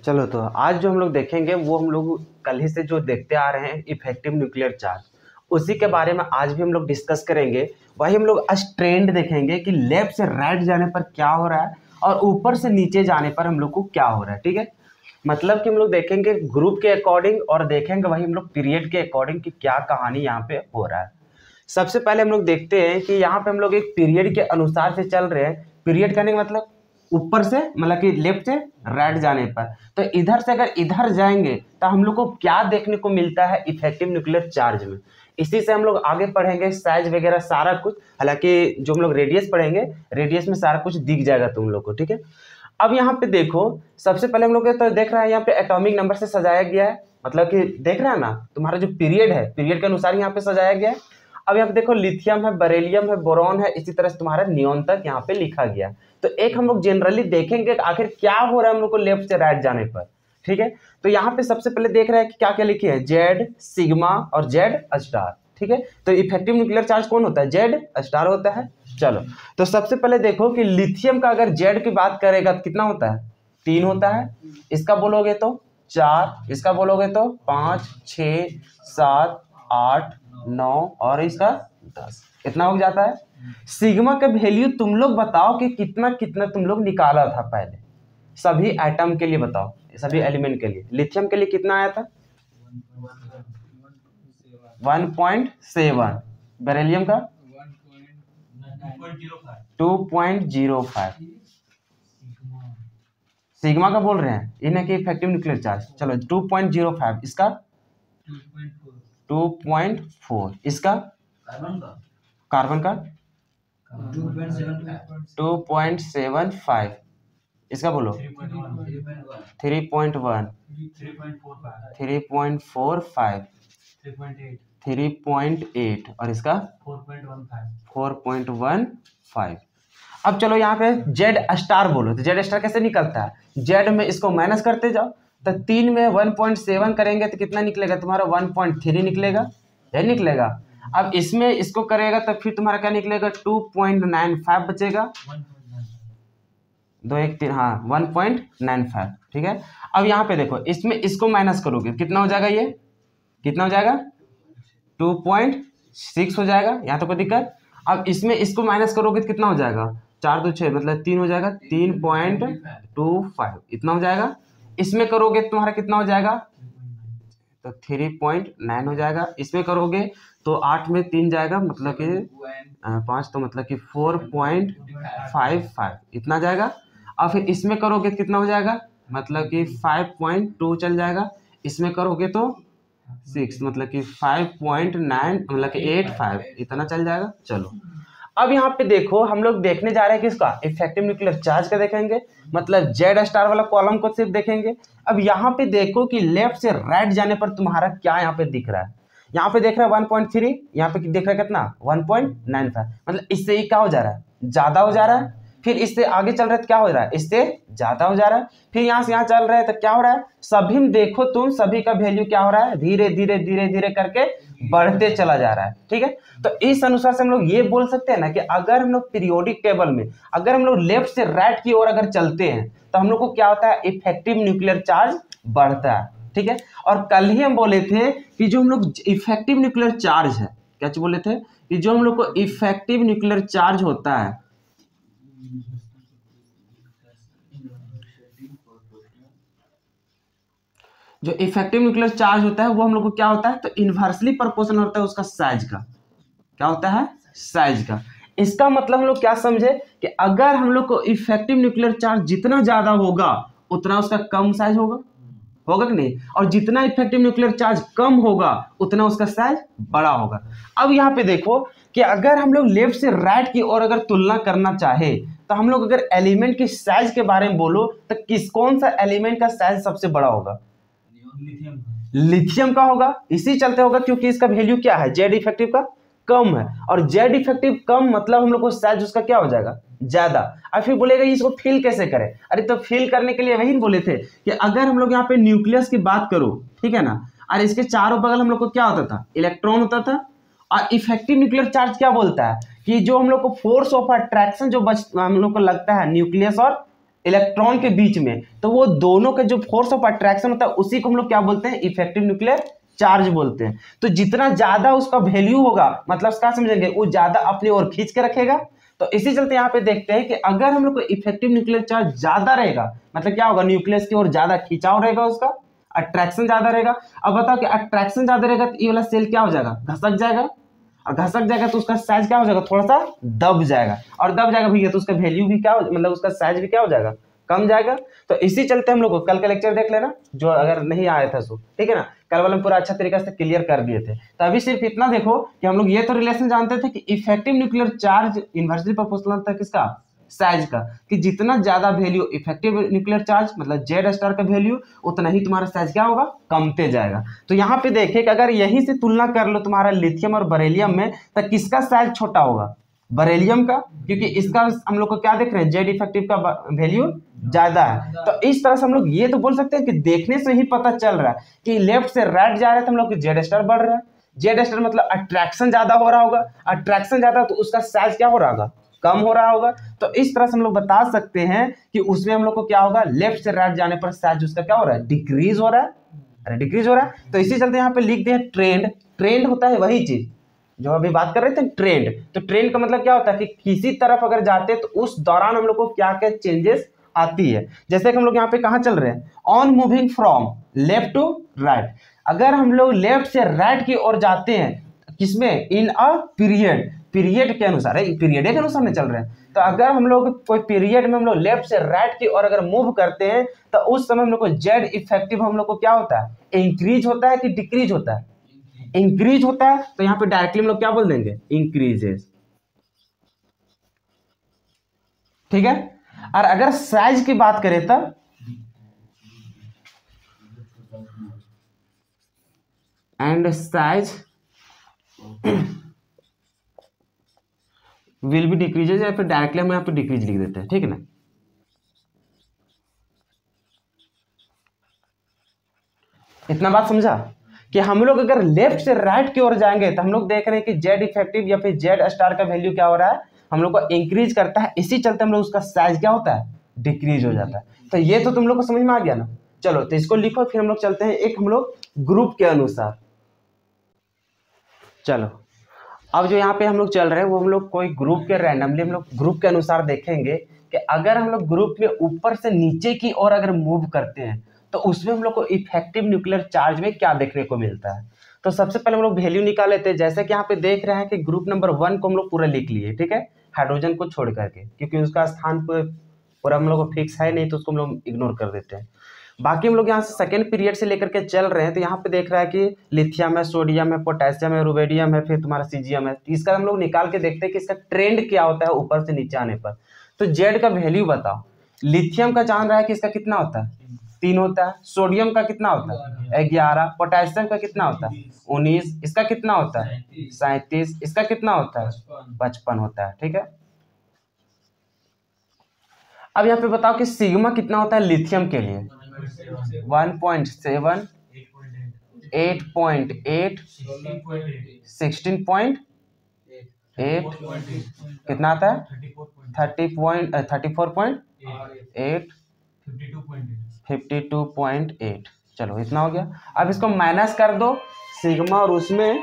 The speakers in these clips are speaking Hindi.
चलो तो आज जो हम लोग देखेंगे वो हम लोग कल ही से जो देखते आ रहे हैं इफेक्टिव न्यूक्लियर चार्ज, उसी के बारे में आज भी हम लोग डिस्कस करेंगे। वही हम लोग आज ट्रेंड देखेंगे कि लेफ्ट से राइट जाने पर क्या हो रहा है और ऊपर से नीचे जाने पर हम लोग को क्या हो रहा है। ठीक है, मतलब कि हम लोग देखेंगे ग्रुप के अकॉर्डिंग और देखेंगे वही हम लोग पीरियड के अकॉर्डिंग कि क्या कहानी यहाँ पे हो रहा है। सबसे पहले हम लोग देखते हैं कि यहाँ पे हम लोग एक पीरियड के अनुसार से चल रहे हैं। पीरियड करने का मतलब ऊपर से, मतलब कि लेफ्ट से राइट जाने पर, तो इधर से अगर इधर जाएंगे तो हम लोग को क्या देखने को मिलता है इफेक्टिव न्यूक्लियर चार्ज में। इसी से हम लोग आगे पढ़ेंगे साइज वगैरह सारा कुछ, हालांकि जो हम लोग रेडियस पढ़ेंगे रेडियस में सारा कुछ दिख जाएगा तुम लोग को। ठीक है, अब यहाँ पे देखो, सबसे पहले हम लोग तो देख रहे हैं यहाँ पे एटॉमिक नंबर से सजाया गया है, मतलब कि देख रहा है ना, तुम्हारा जो पीरियड है पीरियड के अनुसार यहाँ पे सजाया गया है। अब यहाँ पे देखो लिथियम है, बेरिलियम है, बोरॉन है, इसी तरह से तुम्हारा नियॉन तक यहाँ पे लिखा गया। तो एक हम लोग जनरली देखेंगे आखिर क्या हो रहा है हम लोग को लेफ्ट से राइट जाने पर। ठीक है, तो यहाँ पे सबसे पहले देख रहे हैं कि क्या क्या लिखे हैं, जेड, सिग्मा और जेड स्टार। ठीक है, तो इफेक्टिव न्यूक्लियर चार्ज कौन होता है, जेड स्टार होता है। चलो, तो सबसे पहले देखो कि लिथियम का अगर जेड की बात करेगा तो कितना होता है, 3 होता है। इसका बोलोगे तो 4, इसका बोलोगे तो 5, 6, 7, 8, 9 और इसका 10, इतना हो जाता है। सिग्मा का वैल्यू तुम लोग बताओ कि कितना कितना तुम लोग निकाला था पहले, सभी एटम के लिए बताओ, सभी एलिमेंट के लिए। लिथियम के लिए कितना आया था 1.7, बेरिलियम का 2.05, सिग्मा का बोल रहे हैं इन्हें कि इफेक्टिव न्यूक्लियर चार्ज। चलो 2.05, इसका 2.4, इसका कार्बन का 2.75, इसका बोलो 3.1, 3.45, 3.8 और इसका 4.15। अब चलो यहाँ पे जेड स्टार बोलो, तो जेड स्टार कैसे निकलता है, जेड में इसको माइनस करते जाओ, तो 3 में 1.7 करेंगे तो कितना निकलेगा तुम्हारा 1.3 निकलेगा, यही निकलेगा। अब इसमें इसको करेगा तो फिर तुम्हारा क्या निकलेगा 2.95 बचेगा, 2 1 3, हाँ 1.95। ठीक है, अब यहाँ पे देखो इसमें इसको माइनस करोगे कितना हो जाएगा, ये कितना हो जाएगा 2.6 हो जाएगा, यहाँ तो कोई दिक्कत। अब इसमें इसको माइनस करोगे तो कितना हो जाएगा, 4 2 6 मतलब 3 हो जाएगा, 3.25 इतना हो जाएगा। इसमें करोगे तुम्हारा कितना हो जाएगा, तो 3.9 हो जाएगा। इसमें करोगे तो 8 में 3 जाएगा, मतलब कि 5, तो मतलब कि 4.55 इतना जाएगा। और फिर इसमें करोगे तो कितना हो जाएगा, मतलब कि 5.2 चल जाएगा। इसमें करोगे तो 6, मतलब कि 5.9, मतलब कि 85 इतना चल जाएगा। चलो, अब यहाँ पे देखो हम लोग देखने जा रहे हैं किसका, इफेक्टिव न्यूक्लियर चार्ज का देखेंगे, मतलब जेड स्टार वाला कॉलम को सिर्फ देखेंगे। अब यहाँ पे देखो कि लेफ्ट से राइट जाने पर तुम्हारा क्या यहाँ पे दिख रहा है, यहाँ पे देख रहा है 1.3, यहाँ पे देख रहा है कितना 1.95, मतलब इससे ही क्या हो जा रहा है, ज्यादा हो जा रहा है। फिर इससे आगे चल रहा है तो क्या हो रहा है, इससे ज्यादा हो जा रहा है। फिर यहाँ से यहाँ चल रहा है तो क्या हो रहा है, सभी में देखो तुम, सभी का वैल्यू क्या हो रहा है, धीरे धीरे धीरे धीरे करके बढ़ते चला जा रहा है। ठीक है, तो इस अनुसार से हम लोग ये बोल सकते हैं ना कि अगर हम लोग पीरियोडिक टेबल में अगर हम लोग लेफ्ट से राइट की ओर अगर चलते हैं तो हम लोग को क्या होता है, इफेक्टिव न्यूक्लियर चार्ज बढ़ता है। ठीक है, और कल ही हम बोले थे कि जो हम लोग इफेक्टिव न्यूक्लियर चार्ज है, क्या बोले थे कि जो हम लोग को इफेक्टिव न्यूक्लियर चार्ज होता है, जो इफेक्टिव न्यूक्लियर चार्ज होता है वो हम लोग को क्या होता है, तो इनवर्सली प्रोपोर्शनल होता है उसका साइज का। क्या होता है, साइज का। इसका मतलब हम लोग क्या समझे कि अगर हम लोग को इफेक्टिव न्यूक्लियर चार्ज जितना ज्यादा होगा उतना उसका कम साइज होगा, होगा कि नहीं, और जितना इफेक्टिव न्यूक्लियर चार्ज कम होगा उतना उसका साइज बड़ा होगा। अब यहाँ पे देखो कि अगर हम लोग लेफ्ट से राइट की ओर अगर तुलना करना चाहे तो हम लोग अगर एलिमेंट की साइज के बारे में बोलो तो कौन सा एलिमेंट का साइज सबसे बड़ा होगा, लिथियम का होगा। इसी चलते होगा क्योंकि इसका वैल्यू क्या है, जेड इफेक्टिव का कम है, और जेड इफेक्टिव कम मतलब हम लोग को साइज उसका क्या हो जाएगा, ज्यादा। अब फिर बोलेगा इसको फिल कैसे करें, अरे तो फिल करने के लिए वही बोले थे कि अगर हम लोग यहाँ पे न्यूक्लियस की बात करो, ठीक है ना, और इसके चारों बगल हम लोग को क्या होता था, इलेक्ट्रॉन होता था। और इफेक्टिव न्यूक्लियर चार्ज क्या बोलता है कि जो हम लोग को फोर्स ऑफ अट्रैक्शन जो हम लोग को लगता है न्यूक्लियस और इलेक्ट्रॉन के बीच में, तो वो दोनों का जो फोर्स ऑफ अट्रैक्शन होता है उसी को हम लोग क्या बोलते हैं, इफेक्टिव न्यूक्लियर चार्ज बोलते हैं। तो जितना ज्यादा उसका वैल्यू होगा, मतलब क्या समझेंगे, वो ज्यादा अपनी ओर खींच के रखेगा। तो इसी चलते यहाँ पे देखते हैं कि अगर हम लोग को इफेक्टिव न्यूक्लियर चार्ज ज्यादा रहेगा, मतलब क्या होगा, न्यूक्लियस की ओर ज्यादा खिंचाव रहेगा, उसका अट्रैक्शन ज्यादा रहेगा। अब बताओ कि अट्रैक्शन ज्यादा रहेगा तो ये वाला सेल क्या हो जाएगा, घसक जाएगा, और घसक जाएगा तो उसका साइज क्या हो जाएगा, थोड़ा सा दब जाएगा, और दब जाएगा भैया तो उसका वैल्यू भी क्या हो, मतलब उसका साइज भी क्या हो जाएगा, कम जाएगा। तो इसी चलते हम लोग को कल का लेक्चर देख लेना, जो अगर नहीं आया था सो, ठीक है ना, कल वाला पूरा अच्छा तरीके से क्लियर कर दिए थे। तो अभी सिर्फ इतना देखो कि हम लोग ये तो रिलेशन जानते थे कि effective nuclear charge inversely proportional था किसका, साइज का, कि जितना ज्यादा वैल्यू इफेक्टिव न्यूक्लियर चार्ज मतलब जेड स्टार का वैल्यू, उतना ही तुम्हारा साइज क्या होगा, कमते जाएगा। तो यहाँ पे देखे कि अगर यही से तुलना कर लो तुम्हारा लिथियम और बेरिलियम में, तो किसका साइज छोटा होगा, बेरिलियम का, क्योंकि इसका हम लोग को क्या देख रहे हैं, जेड इफेक्टिव का वैल्यू ज्यादा है। तो इस तरह से हम लोग ये तो बोल सकते हैं कि देखने से ही पता चल रहा है कि लेफ्ट से राइट जा रहे थे हम लोग, जेड स्टार बढ़ रहा है। जेड स्टार मतलब अट्रैक्शन ज्यादा हो रहा होगा, अट्रैक्शन ज्यादा तो उसका साइज क्या हो रहा होगा, कम हो रहा होगा। तो इस तरह से हम लोग बता सकते हैं कि उसमें हम लोग को क्या होगा, लेफ्ट से राइट जाने पर साइज उसका क्या हो रहा है, डिक्रीज हो रहा है, अरे डिक्रीज हो रहा है। तो इसी चलते यहाँ पे लिख दिया ट्रेंड। ट्रेंड होता है वही चीज जो अभी बात कर रहे थे, ट्रेंड। तो ट्रेंड का मतलब क्या होता है कि किसी तरफ अगर जाते हैं तो उस दौरान हम लोग को क्या क्या चेंजेस आती है। जैसे कि हम लोग यहाँ पे कहाँ चल रहे हैं, on moving from left to right. अगर हम लोग लेफ्ट से राइट की ओर जाते हैं किसमें, इन अ पीरियड, पीरियड के अनुसार, पीरियड के अनुसार में चल रहे हैं। तो अगर हम लोग कोई पीरियड में हम लोग लेफ्ट से राइट की ओर अगर मूव करते हैं तो उस समय हम लोग को जेड इफेक्टिव हम लोग को क्या होता है, इंक्रीज होता है कि डिक्रीज होता है, इंक्रीज होता है। तो यहाँ पे डायरेक्टली हम लोग क्या बोल देंगे, इंक्रीजेस, ठीक है। और अगर साइज की बात करें तब and size will be decreases, या फिर डायरेक्टली हम यहाँ पे डिक्रीज लिख देते हैं, ठीक है ना। इतना बात समझा कि हम लोग अगर लेफ्ट से राइट की ओर जाएंगे तो हम लोग देख रहे हैं कि जेड इफेक्टिव या फिर जेड स्टार का वैल्यू क्या हो रहा है, हम लोग को इंक्रीज करता है। इसी चलते हम लोग उसका साइज क्या होता है, डिक्रीज हो जाता है। तो ये तो तुम लोग को समझ में आ गया ना। चलो तो इसको लिखो, फिर हम लोग चलते हैं एक हम लोग ग्रुप के अनुसार। चलो अब जो यहाँ पे हम लोग चल रहे हैं वो हम लोग कोई ग्रुप के रैंडमली हम लोग ग्रुप के अनुसार देखेंगे कि अगर हम लोग ग्रुप में ऊपर से नीचे की ओर अगर मूव करते हैं तो उसमें हम लोग को इफेक्टिव न्यूक्लियर चार्ज में क्या देखने को मिलता है। तो सबसे पहले हम लोग वैल्यू निकाल लेते हैं। जैसे कि यहाँ पे देख रहे हैं कि ग्रुप नंबर 1 को हम लोग पूरा लिख लिए, ठीक है, हाइड्रोजन को छोड़ करके, क्योंकि उसका स्थान पूरा हम लोग को फिक्स है नहीं तो उसको हम लोग इग्नोर कर देते हैं। बाकी हम लोग यहाँ से सेकेंड पीरियड से लेकर के चल रहे हैं। तो यहाँ पे देख रहा है कि लिथियम है, सोडियम है, पोटेशियम है, रुबेडियम है, फिर तुम्हारा सीजियम है। तो इसका हम लोग निकाल के देखते हैं कि इसका ट्रेंड क्या होता है ऊपर से नीचे आने पर। तो जेड का वैल्यू बताओ। लिथियम का जान रहा है कि इसका कितना होता है, 3 होता है। सोडियम का कितना होता है, 11। पोटेशियम का कितना होता है, 19। इसका कितना होता है, 37। इसका कितना होता है, 55 होता है, ठीक है। अब यहाँ पे बताओ कि सिग्मा कितना होता है लिथियम के लिए, 1.7, 8.8, 16.8, कितना आता है, 34.8, 52.8। चलो इतना हो गया। अब इसको माइनस कर दो सिग्मा और उसमें,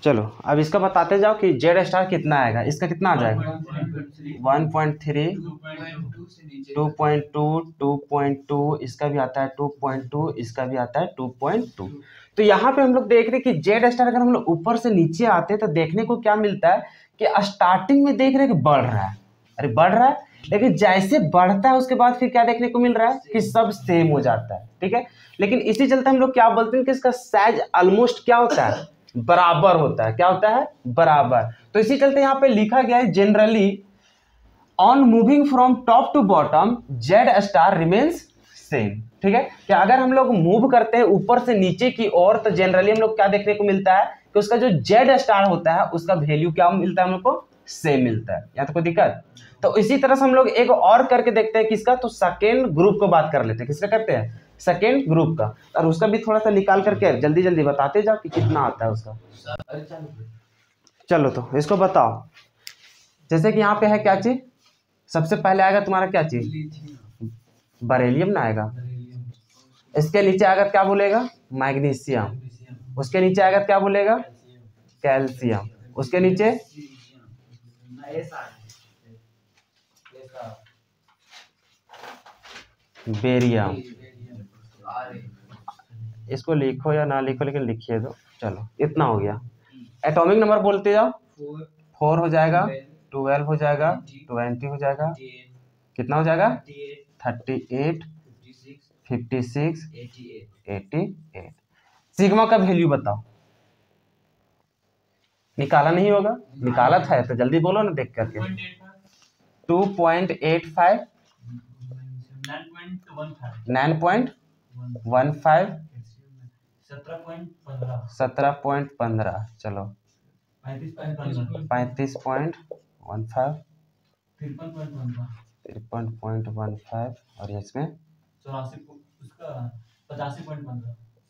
चलो अब इसका बताते जाओ कि जेड स्टार कितना आएगा। इसका कितना आ जाएगा, 1.3, 2.2, 2.2, इसका भी आता है 2.2, इसका भी आता है 2.2। तो यहाँ पे हम लोग देख रहे हैं कि जेड स्टार अगर हम लोग ऊपर से नीचे आते हैं तो देखने को क्या मिलता है कि स्टार्टिंग में देख रहे हैं कि बढ़ रहा है, अरे बढ़ रहा है, लेकिन जैसे बढ़ता है उसके बाद फिर क्या देखने को मिल रहा है कि सब सेम हो जाता है, ठीक है। लेकिन इसी चलते हम लोग क्या बोलते हैं कि इसका साइज ऑलमोस्ट क्या होता है, बराबर होता है। क्या होता है, बराबर। तो इसी चलते यहाँ पे लिखा गया है generally on moving from top to bottom Z star remains same, ठीक है। कि अगर हम लोग मूव करते हैं ऊपर से नीचे की ओर तो जनरली हम लोग क्या देखने को मिलता है कि उसका जो जेड स्टार होता है उसका वैल्यू क्या मिलता है, हम लोग को सेम मिलता है। यहाँ तो कोई दिक्कत। तो इसी तरह से हम लोग एक और करके देखते हैं किसका, तो सेकेंड ग्रुप को बात कर लेते हैं। किसका करते हैं, सेकेंड ग्रुप का। और उसका भी थोड़ा सा निकाल करके जल्दी जल्दी बताते जाओ कि कितना आता है उसका। चलो तो इसको बताओ जैसे कि यहाँ पे है क्या चीज, सबसे पहले आएगा तुम्हारा क्या चीज, बरेलियम ना आएगा, इसके नीचे आएगा क्या बोलेगा, मैग्नीशियम, उसके नीचे आएगा क्या बोलेगा, कैल्शियम, उसके नीचे बेरियम। इसको लिखो या ना लिखो लेकिन लिखिए दो, चलो इतना हो गया। एटॉमिक नंबर बोलते जाओ, 4 हो जाएगा, 12 हो जाएगा, 20 हो जाएगा, कितना हो जाएगा, 38, 56, 88। सिग्मा का वैल्यू बताओ, निकाला नहीं होगा, निकाला था तो जल्दी बोलो ना देख करके। 2.85, 9.15, 17.15, चलो 35.15, 53.15 और इसमें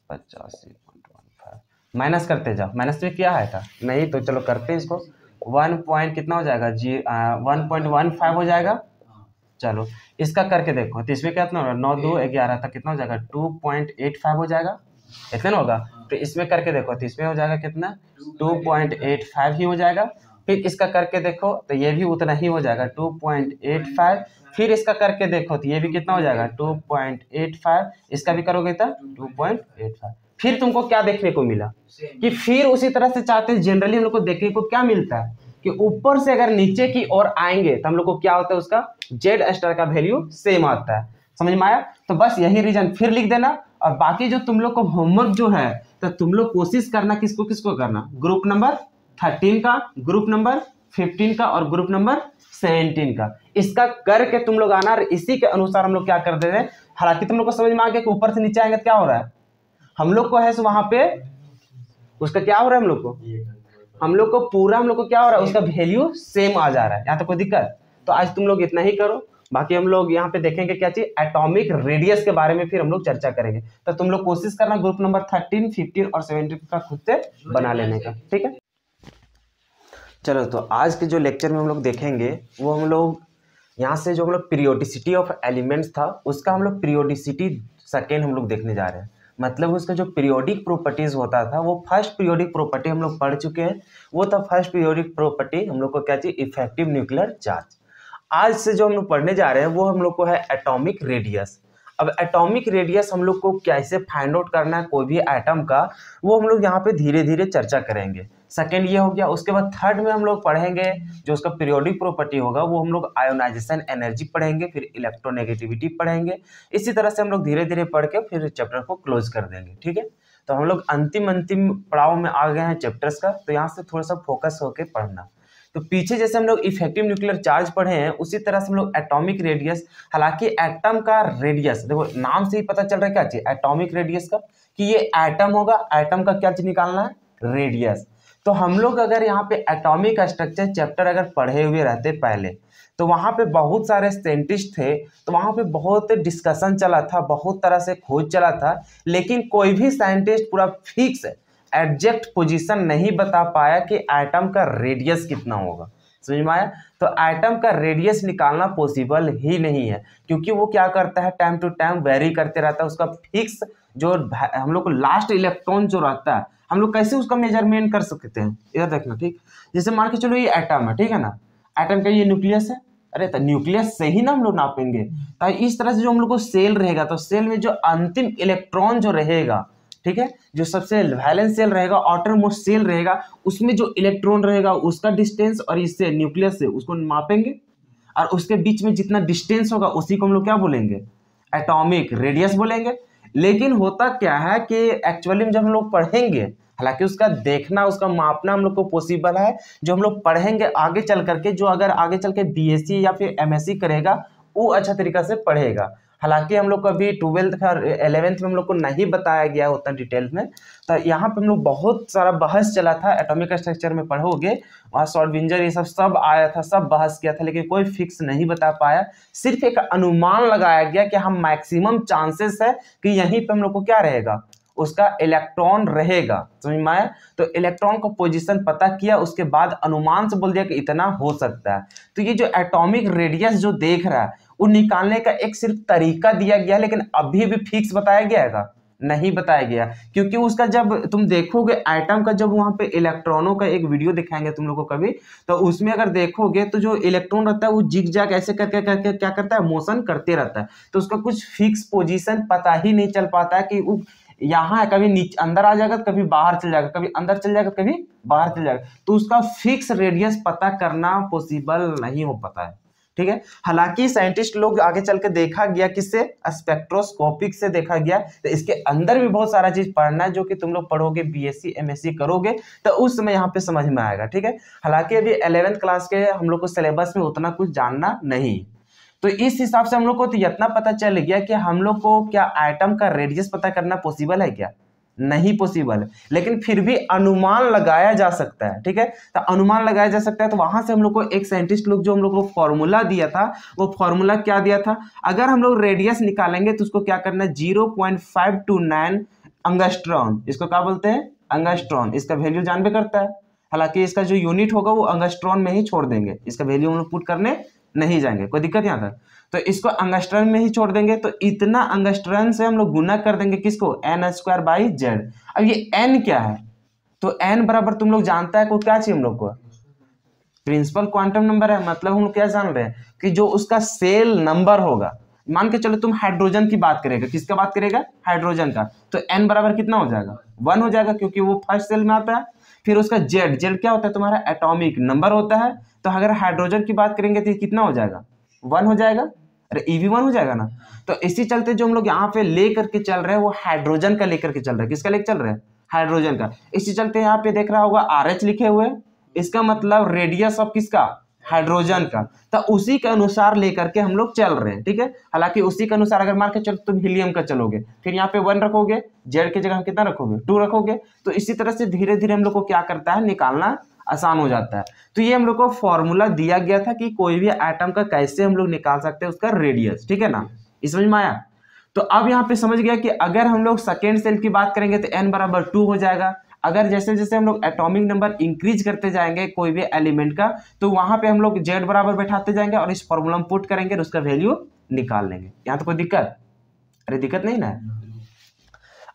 85.15। माइनस करते जाओ, माइनस में क्या है था नहीं तो चलो करते हैं इसको। 1 पॉइंट कितना हो जाएगा, 1.15 हो जाएगा। चलो इसका करके देखो तो इसमें कितना होगा, 9 2 11 तक कितना हो जाएगा, 2.85 हो जाएगा, इतना ना होगा। तो इसमें करके देखो तो इसमें हो जाएगा कितना, 2.85 ही हो जाएगा। फिर इसका करके देखो तो ये भी उतना ही हो जाएगा, 2.85। फिर इसका करके देखो तो ये भी कितना हो जाएगा, 2.85। इसका भी करोगे तो 2.85। फिर तुमको क्या देखने को मिला कि फिर उसी तरह से चाहते हैं, जनरली हम लोग को देखने को क्या मिलता है कि ऊपर से अगर नीचे की ओर आएंगे तो हम लोग को क्या होता है, उसका जेड स्टार का वैल्यू सेम आता है। समझ में आया? तो बस यही रीजन फिर लिख देना। और बाकी जो तुम लोग को होमवर्क जो है तो तुम लोग कोशिश करना किसको किसको करना, ग्रुप नंबर 13 का, ग्रुप नंबर 15 का और ग्रुप नंबर 17 का। इसका करके तुम लोग आना, इसी के अनुसार हम लोग क्या कर दे रहे हैं। हालांकि तुम लोग को समझ में आ गया कि ऊपर से नीचे आएंगे क्या हो रहा है, हम लोग को है सो वहां पे उसका क्या हो रहा है, हम लोग को पूरा हम लोग को क्या हो रहा है, उसका वैल्यू सेम आ जा रहा है। यहाँ तो कोई दिक्कत, तो आज तुम लोग इतना ही करो। बाकी हम लोग यहाँ पे देखेंगे क्या चीज, एटॉमिक रेडियस के बारे में फिर हम लोग चर्चा करेंगे। तो तुम लोग कोशिश करना ग्रुप नंबर 13, 15 और 17 का खुद से बना लेने का, ठीक है। चलो तो आज के जो लेक्चर में हम लोग देखेंगे वो हम लोग यहाँ से जो हम लोग पीरियोडिसिटी ऑफ एलिमेंट्स था उसका हम लोग पीरियोडिसिटी सेकेंड हम लोग देखने जा रहे हैं। मतलब उसका जो पीरियोडिक प्रॉपर्टीज होता था वो फर्स्ट पीरियोडिक प्रॉपर्टी हम लोग पढ़ चुके हैं। वो था फर्स्ट पीरियोडिक प्रॉपर्टी हम लोग को क्या चाहिए, इफेक्टिव न्यूक्लियर चार्ज। आज से जो हम लोग पढ़ने जा रहे हैं वो हम लोग को है एटॉमिक रेडियस। अब एटॉमिक रेडियस हम लोग को कैसे फाइंड आउट करना है कोई भी एटम का, वो हम लोग यहाँ पे धीरे धीरे चर्चा करेंगे। सेकेंड ये हो गया। उसके बाद थर्ड में हम लोग पढ़ेंगे जो उसका पीरियोडिक प्रॉपर्टी होगा वो हम लोग आयोनाइजेशन एनर्जी पढ़ेंगे, फिर इलेक्ट्रोनेगेटिविटी पढ़ेंगे। इसी तरह से हम लोग धीरे धीरे पढ़ के फिर चैप्टर को क्लोज कर देंगे, ठीक है। तो हम लोग अंतिम पड़ाव में आ गए हैं चैप्टर्स का, तो यहाँ से थोड़ा सा फोकस होकर पढ़ना। तो पीछे जैसे हम लोग इफेक्टिव न्यूक्लियर चार्ज पढ़े हैं उसी तरह से हम लोग एटॉमिक रेडियस, हालांकि एटम का रेडियस देखो नाम से ही पता चल रहा है क्या चीज, एटॉमिक रेडियस का, कि ये एटम होगा, एटम का क्या चीज निकालना है, रेडियस। तो हम लोग अगर यहाँ पे एटॉमिक स्ट्रक्चर चैप्टर अगर पढ़े हुए रहते पहले, तो वहाँ पे बहुत सारे साइंटिस्ट थे, तो वहाँ पे बहुत डिस्कशन चला था, बहुत तरह से खोज चला था, लेकिन कोई भी साइंटिस्ट पूरा फिक्स एग्जैक्ट पोजीशन नहीं बता पाया कि एटम का रेडियस कितना होगा। समझ में आया? तो एटम का रेडियस निकालना पॉसिबल ही नहीं है, क्योंकि वो क्या करता है, टाइम टू टाइम वेरी करते रहता है। उसका फिक्स जो हम लोग को लास्ट इलेक्ट्रॉन जो रहता है, हम लोग कैसे उसका मेजरमेंट कर सकते हैं, इधर देखना, ठीक। जैसे मान के चलो ये एटम है, ठीक है ना, एटम का ये न्यूक्लियस है, अरे तो न्यूक्लियस से ही ना हम लोग नापेंगे। तो इस तरह से जो हम लोग को सेल रहेगा, तो सेल में जो अंतिम इलेक्ट्रॉन जो रहेगा, ठीक है, जो सबसे वैलेंस सेल रहेगा, आउटर मोस्ट सेल रहेगा, उसमें जो इलेक्ट्रॉन रहेगा उसका डिस्टेंस और इससे न्यूक्लियस से उसको मापेंगे, और उसके बीच में जितना डिस्टेंस होगा उसी को हम लोग क्या बोलेंगे, एटॉमिक रेडियस बोलेंगे। लेकिन होता क्या है कि एक्चुअली में जब हम लोग पढ़ेंगे, हालांकि उसका देखना उसका मापना हम लोग को पॉसिबल है, जो हम लोग पढ़ेंगे आगे चल करके, जो अगर आगे चल के बीएससी या फिर एमएससी करेगा वो अच्छा तरीका से पढ़ेगा। हालांकि हम लोग को अभी 12th का 11th में हम लोग को नहीं बताया गया उतना डिटेल में, तो यहाँ पे हम लोग बहुत सारा बहस चला था। एटॉमिक स्ट्रक्चर में पढ़ोगे वहाँ श्रोडिंगर ये सब आया था, सब बहस किया था, लेकिन कोई फिक्स नहीं बता पाया। सिर्फ एक अनुमान लगाया गया कि हम मैक्सिमम चांसेस है कि यहीं पे हम लोग को क्या रहेगा, उसका इलेक्ट्रॉन रहेगा, समझ में आया। तो इलेक्ट्रॉन का पोजीशन पता किया, उसके बाद अनुमान से बोल दिया कि इतना हो सकता है। तो ये जो एटॉमिक रेडियस जो देख रहा है वो निकालने का एक सिर्फ तरीका दिया गया, लेकिन अभी भी फिक्स बताया गया है नहीं बताया गया, क्योंकि उसका जब तुम देखोगे एटम का, जब वहां पे इलेक्ट्रॉनों का एक वीडियो दिखाएंगे तुम लोगों को कभी, तो उसमें अगर देखोगे तो जो इलेक्ट्रॉन रहता है वो जिग जैग ऐसे करके करके क्या करता है, मोशन करते रहता है। तो उसका कुछ फिक्स पोजीशन पता ही नहीं चल पाता है कि वो यहाँ है, कभी नीचे अंदर आ जाएगा, कभी बाहर चल जाएगा, कभी अंदर चल जाएगा, कभी बाहर चल जाएगा। तो उसका फिक्स रेडियस पता करना पॉसिबल नहीं हो पाता है, ठीक है। हालांकि साइंटिस्ट लोग आगे चल के देखा गया, किससे, स्पेक्ट्रोस्कोपिक से देखा गया। तो इसके अंदर भी बहुत सारा चीज पढ़ना है, जो कि तुम लोग पढ़ोगे, बीएससी एमएससी करोगे तो उस समय यहाँ पे समझ में आएगा, ठीक है। हालांकि अभी 11th क्लास के हम लोग को सिलेबस में उतना कुछ जानना नहीं, तो इस हिसाब से हम लोग को तो इतना पता चल गया कि हम लोग को क्या एटम का रेडियस पता करना पॉसिबल है क्या, नहीं पॉसिबल है, लेकिन फिर भी अनुमान लगाया जा सकता है, ठीक है। तो अनुमान लगाया जा सकता है, तो वहां से हम लोग को एक साइंटिस्ट लोग जो हम लोग को फॉर्मूला दिया था, वो फॉर्मूला क्या दिया था, अगर हम लोग रेडियस निकालेंगे तो उसको क्या करना है, 0.529 अंगस्ट्रॉन, इसको क्या बोलते हैं, अंगस्ट्रॉन। इसका वैल्यू जानबे करता है, हालांकि इसका जो यूनिट होगा वो अंगस्ट्रॉन में ही छोड़ देंगे, इसका वैल्यू हम लोग पुट करने नहीं जाएंगे, कोई दिक्कत यहाँ तक। तो इसको अंगस्ट्रॉन में ही छोड़ देंगे, तो इतना अंगस्ट्रॉन से हम लोग गुना कर देंगे किसको, n²/z। अब ये n क्या है, तो n बराबर तुम लोग जानता है को क्या चाहिए हम लोग को, प्रिंसिपल क्वांटम नंबर है। मतलब हम लोग क्या जान रहे हैं कि जो उसका सेल नंबर होगा, मान के चलो तुम हाइड्रोजन की बात करेगा, किसका बात करेगा, हाइड्रोजन का, तो n बराबर कितना हो जाएगा, 1 हो जाएगा, क्योंकि वो फर्स्ट सेल में आता है। फिर उसका जेड, जेड क्या होता है, तुम्हारा एटॉमिक नंबर होता है। तो अगर हाइड्रोजन की बात करेंगे तो कितना हो जाएगा, 1 हो जाएगा, अरे ई भी 1 हो जाएगा ना। तो इसी चलते जो हम लोग यहाँ पे ले करके चल रहे हैं वो हाइड्रोजन का लेकर के चल रहे हैं, किसका लेकर चल रहे हैं, हाइड्रोजन का। इसी चलते यहाँ पे देख रहा होगा RH लिखे हुए, इसका मतलब रेडियस ऑफ किसका, हाइड्रोजन का। तो उसी के अनुसार लेकर के हम लोग चल रहे हैं, ठीक है। हालांकि उसी के अनुसार अगर मान के चलो तुम हीलियम का चलोगे, फिर यहाँ पे 1 रखोगे, जेड की जगह कितना रखोगे, 2 रखोगे। तो इसी तरह से धीरे धीरे हम लोग को क्या करता है, निकालना आसान हो जाता है। तो ये हम लोग को फॉर्मूला दिया गया था कि कोई भी एटम का कैसे हम लोग निकाल सकते हैं उसका रेडियस, ठीक है ना, समझ में आया। तो अब यहाँ पे समझ गया कि अगर हम लोग सेकेंड सेल की बात करेंगे तो n बराबर 2 हो जाएगा। अगर जैसे जैसे हम लोग एटॉमिक नंबर इंक्रीज करते जाएंगे कोई भी एलिमेंट का, तो वहां पे हम लोग जेड बराबर बैठाते जाएंगे और इस फॉर्मूला में पुट करेंगे और उसका वैल्यू निकाल लेंगे। यहाँ तो कोई दिक्कत, अरे दिक्कत नहीं ना।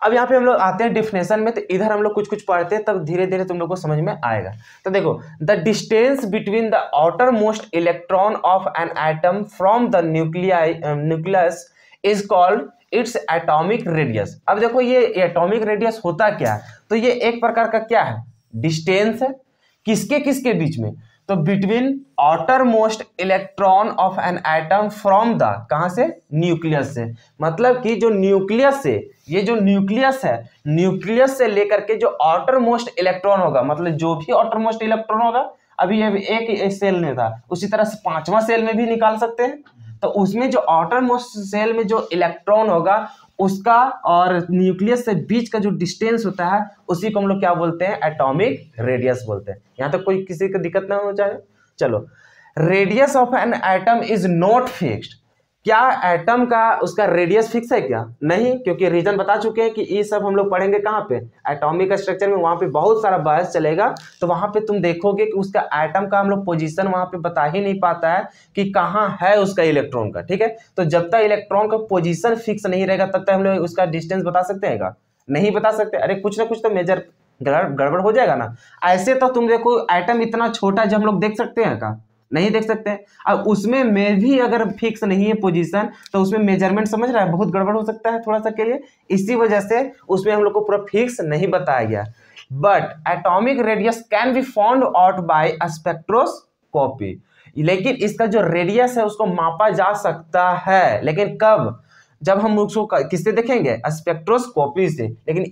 अब यहाँ पे हम लोग आते हैं डिफिनेशन में, तो इधर हम लोग कुछ कुछ पढ़ते हैं, तब धीरे धीरे तुम लोग को समझ में आएगा। तो देखो, the distance between the outer most electron of an atom from the nucleus is called its atomic radius. अब देखो ये एटॉमिक रेडियस होता क्या है, तो ये एक प्रकार का क्या है, डिस्टेंस है, किसके किसके बीच में, तो between outer most electron of an atom from the, कहां से, न्यूक्लियस से। मतलब कि जो न्यूक्लियस से, ये जो न्यूक्लियस है, न्यूक्लियस से लेकर के जो आउटर मोस्ट इलेक्ट्रॉन होगा, मतलब जो भी आउटर मोस्ट इलेक्ट्रॉन होगा, अभी एक सेल में था, उसी तरह से 5वां सेल में भी निकाल सकते हैं। तो उसमें जो आउटर मोस्ट सेल में जो इलेक्ट्रॉन होगा उसका और न्यूक्लियस से बीच का जो डिस्टेंस होता है, उसी को हम लोग क्या बोलते हैं, एटॉमिक रेडियस बोलते हैं। यहाँ तक कोई किसी को दिक्कत ना हो जाए। चलो, radius of an atom is not fixed. क्या एटम का उसका रेडियस फिक्स है क्या, नहीं, क्योंकि रीजन बता चुके हैं कि ये सब हम लोग पढ़ेंगे कहाँ पे, एटॉमिक स्ट्रक्चर में, वहां पे बहुत सारा बहस चलेगा। तो वहां पे तुम देखोगे कि उसका एटम का हम लोग पोजीशन वहां पे बता ही नहीं पाता है कि कहाँ है उसका इलेक्ट्रॉन का, ठीक है। तो जब तक इलेक्ट्रॉन का पोजीशन फिक्स नहीं रहेगा तब तक हम लोग उसका डिस्टेंस बता सकते हैं क्या, नहीं बता सकते। अरे कुछ ना कुछ तो मेजर गड़बड़ हो जाएगा ना। ऐसे तो तुम देखो एटम इतना छोटा जो हम लोग देख सकते हैं क्या, नहीं देख सकते। अब उसमें में भी अगर फिक्स नहीं है पोजीशन, तो उसमें मेजरमेंट समझ रहा है बहुत गड़बड़ हो सकता है थोड़ा सा के लिए, इसी वजह से उसमें हम लोग को पूरा फिक्स नहीं बताया गया। But atomic radius can be found out by spectroscopy. लेकिन इसका जो रेडियस है उसको मापा जा सकता है, लेकिन कब, जब हम उसको किससे देखेंगे, स्पेक्ट्रोस्कोपी से। लेकिन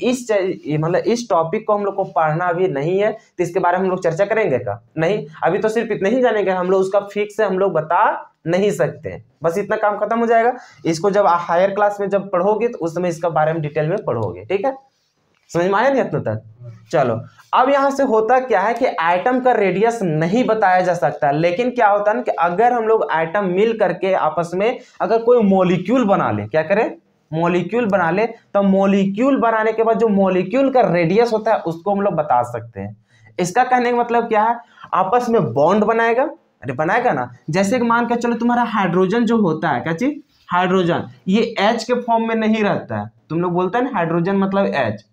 इस टॉपिक को हम लोग को पढ़ना अभी नहीं है, तो इसके बारे में हम लोग चर्चा करेंगे का नहीं, अभी तो सिर्फ इतना ही जानेंगे हम लोग, उसका फिक्स हम लोग बता नहीं सकते, बस इतना काम खत्म हो जाएगा। इसको जब हायर क्लास में जब पढ़ोगे तो उस समय इसका बारे में डिटेल में पढ़ोगे, ठीक है, समझ में आया नहीं इतना तक। चलो, अब यहां से होता क्या है कि एटम का रेडियस नहीं बताया जा सकता, लेकिन क्या होता है ना कि अगर हम लोग एटम मिल करके आपस में अगर कोई मॉलिक्यूल बना ले, क्या करें, मॉलिक्यूल बना ले, तो मॉलिक्यूल बनाने के बाद जो मॉलिक्यूल का रेडियस होता है उसको हम लोग बता सकते हैं। इसका कहने का मतलब क्या है, आपस में बॉन्ड बनाएगा, अरे बनाएगा ना। जैसे कि मान के चलो तुम्हारा हाइड्रोजन जो होता है, क्या चीज, हाइड्रोजन, ये H के फॉर्म में नहीं रहता है। तुम लोग बोलते हैं ना हाइड्रोजन मतलब H।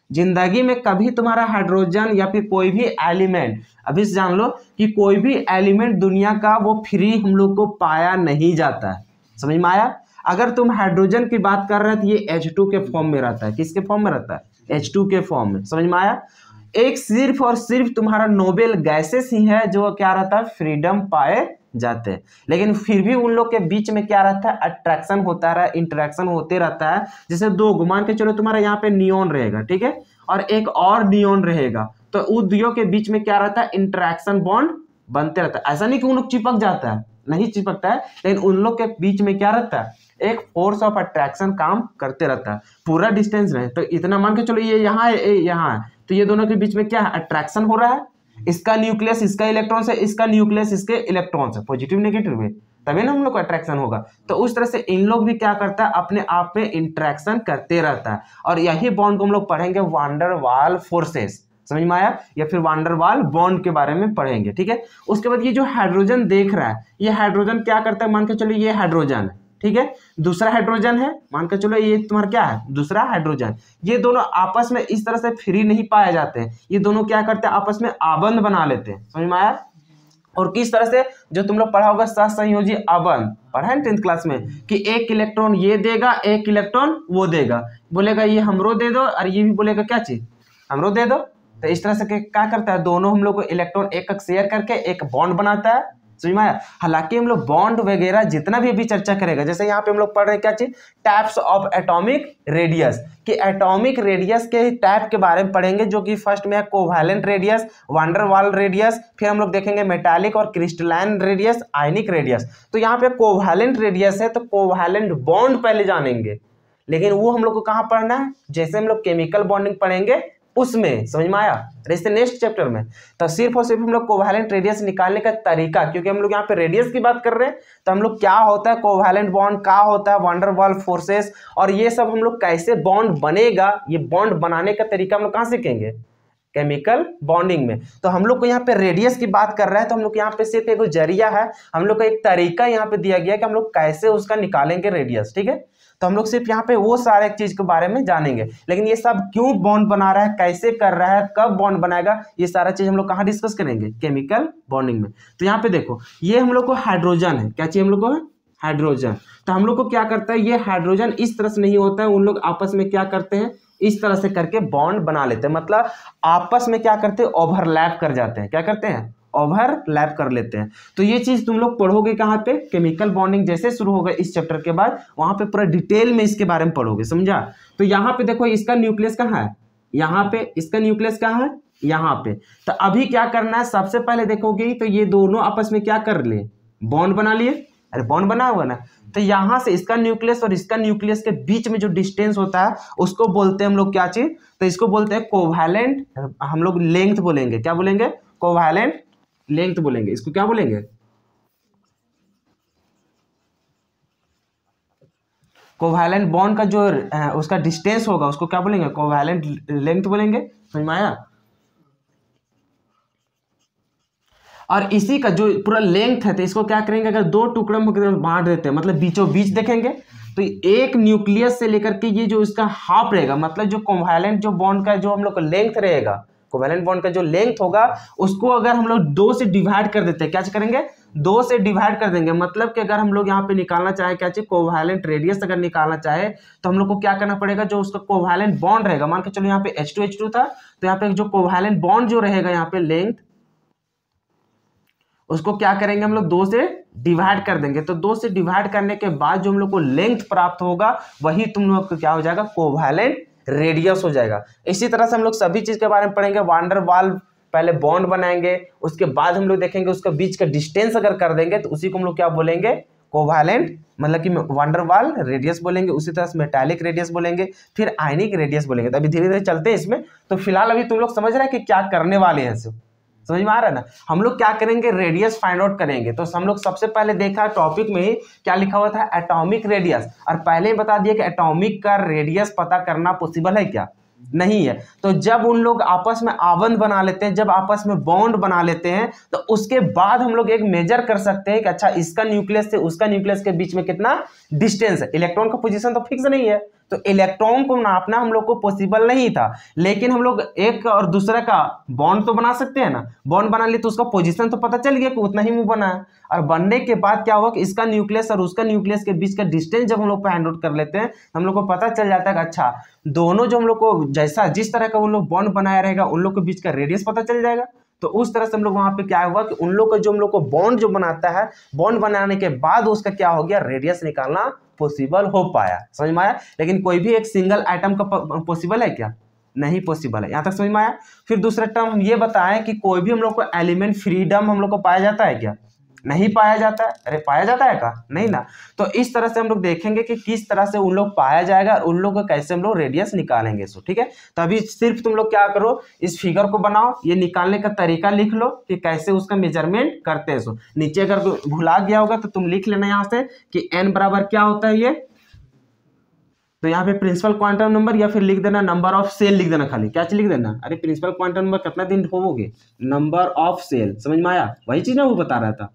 जिंदगी में कभी तुम्हारा हाइड्रोजन या फिर कोई भी एलिमेंट, अभी से जान लो कि कोई भी एलिमेंट दुनिया का वो फ्री हम लोग को पाया नहीं जाता है। समझ में आया। अगर तुम हाइड्रोजन की बात कर रहे हो तो ये H2 के फॉर्म में रहता है। किसके फॉर्म में रहता है, H2 के फॉर्म में। समझ में आया। एक सिर्फ और सिर्फ तुम्हारा नोबेल गैसेस ही है जो क्या रहता है, फ्रीडम पाए जाते हैं। लेकिन फिर भी उन लोग के बीच में क्या रहता है, अट्रैक्शन होता रहा, इंटरेक्शन होते रहता है। जैसे दो मान के चलो तुम्हारा यहाँ पे नियॉन रहेगा, ठीक है, और एक और नियॉन रहेगा, तो उन दोनों के बीच में क्या रहता है, इंटरेक्शन बॉन्ड बनते रहता है। ऐसा नहीं कि उन लोग चिपक जाता है, नहीं चिपकता है, लेकिन उन लोग के बीच में क्या रहता है, एक फोर्स ऑफ अट्रैक्शन काम करते रहता है पूरा डिस्टेंस में। तो इतना मान के चलो ये यहाँ है, यहाँ है, तो ये दोनों के बीच में क्या है, अट्रैक्शन हो रहा है। इसका न्यूक्लियस इसका इलेक्ट्रॉन से, इसका न्यूक्लियस इसके इलेक्ट्रॉन से, पॉजिटिव नेगेटिव में, तभी ना हम लोग को अट्रैक्शन होगा। तो उस तरह से इन लोग भी क्या करता है, अपने आप में इंटरेक्शन करते रहता है। और यही बॉन्ड को हम लोग पढ़ेंगे वान डेर वाल फोर्सेस। समझ में आया, या फिर वान डेर वाल बॉन्ड के बारे में पढ़ेंगे, ठीक है। उसके बाद ये जो हाइड्रोजन देख रहा है, ये हाइड्रोजन क्या करता है, मान के चलो ये हाइड्रोजन है, ठीक है, दूसरा हाइड्रोजन है, मान के चलो ये तुम्हारा क्या है, दूसरा हाइड्रोजन। ये दोनों आपस में इस तरह से फ्री नहीं पाए जाते हैं। ये दोनों क्या करते हैं, आपस में आबंध बना लेते हैं। समझ में आया। और किस तरह से, जो तुम लोग पढ़ा होगा सहसंयोजी आबंध, पढ़ा है 10th क्लास में, कि एक इलेक्ट्रॉन ये देगा, एक इलेक्ट्रॉन वो देगा, बोलेगा ये हमरो दे दो, और ये भी बोलेगा क्या चीज, हमरो दे दो। तो इस तरह से क्या करता है, दोनों हम लोग को इलेक्ट्रॉन एक शेयर करके एक बॉन्ड बनाता है। समझ में आया। हालांकि हम लोग बॉन्ड वगैरह जितना भी अभी चर्चा करेगा, जैसे यहाँ पे हम लोग पढ़ रहे हैं क्या चीज, टाइप्स ऑफ एटॉमिक रेडियस, कि एटॉमिक रेडियस के टाइप के बारे में पढ़ेंगे, जो कि फर्स्ट में है कोवैलेंट रेडियस, वान डेर वाल रेडियस, फिर हम लोग देखेंगे मेटालिक और क्रिस्टलाइन रेडियस, आयनिक रेडियस। तो यहाँ पे कोवैलेंट रेडियस है, तो कोवैलेंट बॉन्ड पहले जानेंगे, लेकिन वो हम लोग को कहाँ पढ़ना है, जैसे हम लोग केमिकल बॉन्डिंग पढ़ेंगे उसमें। समझ में आया। जैसे नेक्स्ट चैप्टर में तो सिर्फ और सिर्फ हम लोग कोवैलेंट रेडियस निकालने का तरीका, क्योंकि हम लोग यहाँ पे रेडियस की बात कर रहे हैं, तो हम लोग क्या होता है कोवैलेंट बॉन्ड, क्या होता है वान डेर वाल फोर्सेस, और ये सब हम लोग कैसे बॉन्ड बनेगा, ये बॉन्ड बनाने का तरीका हम लोग कहाँ सीखेंगे, केमिकल बॉन्डिंग में। तो हम लोग को यहाँ पे रेडियस की बात कर रहा है, तो हम लोग यहाँ पे सिर्फ एक जरिया है, हम लोग का एक तरीका यहाँ पे दिया गया है कि हम लोग कैसे उसका निकालेंगे रेडियस, ठीक है। तो हम लोग सिर्फ यहाँ पे वो सारे चीज के बारे में जानेंगे, लेकिन ये सब क्यों बॉन्ड बना रहा है, कैसे कर रहा है, कब बॉन्ड बनाएगा, ये सारा चीज हम लोग कहाँ डिस्कस करेंगे, केमिकल बॉन्डिंग में। तो यहाँ पे देखो, ये हम लोग को हाइड्रोजन है, क्या चाहिए हम लोग को, हाइड्रोजन। तो हम लोग को क्या करता है, ये हाइड्रोजन इस तरह से नहीं होता है, उन लोग आपस में क्या करते हैं, इस तरह से करके बॉन्ड बना लेते हैं, मतलब आपस में क्या करते हैं, ओवरलैप कर जाते हैं। क्या करते हैं, ओवरलैप कर लेते हैं। तो ये चीज तुम लोग पढ़ोगे कहाँ पे, केमिकल बॉन्डिंग जैसे शुरू होगा इस चैप्टर के बाद, वहां पे पूरा डिटेल में इसके बारे में पढ़ोगे, समझा। तो यहाँ पे देखो, इसका न्यूक्लियस कहाँ है, यहाँ पे, इसका न्यूक्लियस कहाँ है, यहाँ पे। तो अभी क्या करना है, सबसे पहले देखोगे तो ये दोनों आपस में क्या कर लिए, बॉन्ड बना लिए, अरे बॉन्ड बना हुआ ना। तो यहाँ से इसका न्यूक्लियस और इसका न्यूक्लियस के बीच में जो डिस्टेंस होता है उसको बोलते हैं हम लोग क्या चीज, तो इसको बोलते हैं कोवैलेंट, हम लोग लेंथ बोलेंगे, क्या बोलेंगे, कोवैलेंट लेंथ बोलेंगे। इसको क्या बोलेंगे, कोवैलेंट बॉन्ड का जो उसका डिस्टेंस होगा उसको क्या बोलेंगे, कोवैलेंट लेंथ बोलेंगे। समझ में आया। और इसी का जो पूरा लेंथ है, तो इसको क्या करेंगे, अगर दो टुकड़ों में बांट देते हैं, मतलब बीचों बीच देखेंगे, तो एक न्यूक्लियस से लेकर के ये जो इसका हाफ रहेगा, मतलब जो कोवैलेंट जो बॉन्ड का जो हम लोग का लेंथ रहेगा, कोवैलेंट बॉन्ड का जो लेंथ होगा, उसको अगर हम लोग 2 से डिवाइड कर देते हैं, क्या करेंगे, 2 से डिवाइड कर देंगे। मतलब कि अगर हम लोग यहाँ पे निकालना चाहे क्या चाहिए, कोवैलेंट रेडियस अगर निकालना चाहे, तो हम लोग को क्या करना पड़ेगा, जो उसका कोवैलेंट बॉन्ड रहेगा, मान के चलो यहाँ पे H2H2 था, तो यहाँ पे जो कोवैलेंट बॉन्ड जो रहेगा यहाँ पे लेंथ, उसको क्या करेंगे हम लोग 2 से डिवाइड कर देंगे। तो 2 से डिवाइड करने के बाद जो हम लोग को लेंथ प्राप्त होगा, वही तुम लोग को क्या हो जाएगा, कोवैलेंट रेडियस हो जाएगा। इसी तरह से हम लोग सभी चीज के बारे में पढ़ेंगे। वान डेर वाल पहले बॉन्ड बनाएंगे, उसके बाद हम लोग देखेंगे उसका बीच का डिस्टेंस अगर कर देंगे तो उसी को हम लोग क्या बोलेंगे, कोवैलेंट, मतलब कि वान डेर वाल रेडियस बोलेंगे। उसी तरह से मेटालिक रेडियस बोलेंगे, फिर आयनिक रेडियस बोलेंगे। तो अभी धीरे धीरे चलते हैं इसमें। तो फिलहाल अभी तुम लोग समझ रहे हैं कि क्या करने वाले हैं। समझ में आ रहा है ना। हम लोग क्या करेंगे, रेडियस फाइंड आउट करेंगे। तो हम लोग सबसे पहले देखा टॉपिक में ही क्या लिखा हुआ था, एटॉमिक रेडियस, और पहले ही बता दिया कि एटॉमिक का रेडियस पता करना पॉसिबल है क्या, नहीं है। तो जब उन लोग आपस में आबंध बना लेते हैं, जब आपस में बॉन्ड बना लेते हैं, तो उसके बाद हम लोग एक मेजर कर सकते हैं कि अच्छा इसका न्यूक्लियस से उसका न्यूक्लियस के बीच में कितना डिस्टेंस है। इलेक्ट्रॉन का पोजीशन तो फिक्स नहीं है, तो इलेक्ट्रॉन को नापना हम लोग को पॉसिबल नहीं था, लेकिन हम लोग एक और दूसरा का बॉन्ड तो बना सकते हैं ना। बॉन्ड बना लिए तो उसका पोजीशन तो पता चल गया कि उतना ही वो बना है, और बनने के बाद क्या हुआ कि इसका न्यूक्लियस और उसका न्यूक्लियस के बीच का डिस्टेंस जब हम लोग फाइंड आउट कर लेते हैं, हम लोग को पता चल जाता है कि अच्छा दोनों जो हम लोग को जैसा जिस तरह का उन लोग बॉन्ड बनाया रहेगा, उन लोग के बीच का रेडियस पता चल जाएगा। तो उस तरह से हम लोग वहां पे क्या हुआ कि उन लोग का जो हम लोग को बॉन्ड जो बनाता है, बॉन्ड बनाने के बाद उसका क्या हो गया, रेडियस निकालना पॉसिबल हो पाया। समझ में आया। लेकिन कोई भी एक सिंगल आइटम का पॉसिबल है क्या, नहीं पॉसिबल है। यहां तक समझ में आया। फिर दूसरा टर्म हम ये बताएं कि कोई भी हम लोग को एलिमेंट फ्रीडम हम लोग को पाया जाता है क्या, नहीं पाया जाता है। अरे पाया जाता है का, नहीं ना। तो इस तरह से हम लोग देखेंगे कि किस तरह से उन लोग पाया जाएगा और उन लोग को कैसे हम लोग रेडियस निकालेंगे। सो ठीक है, तो अभी सिर्फ तुम लोग क्या करो, इस फिगर को बनाओ, ये निकालने का तरीका लिख लो कि कैसे उसका मेजरमेंट करते हैं। सो नीचे अगर भुला गया होगा तो तुम लिख लेना यहाँ से कि n बराबर क्या होता है ये, तो यहाँ पे प्रिंसिपल क्वांटम नंबर या फिर लिख देना नंबर ऑफ सेल, लिख देना खाली क्या चीज लिख देना। अरे प्रिंसिपल क्वांटम नंबर कितना दिन होवोगे, नंबर ऑफ सेल, समझ में आया, वही चीज ना वो बता रहा था।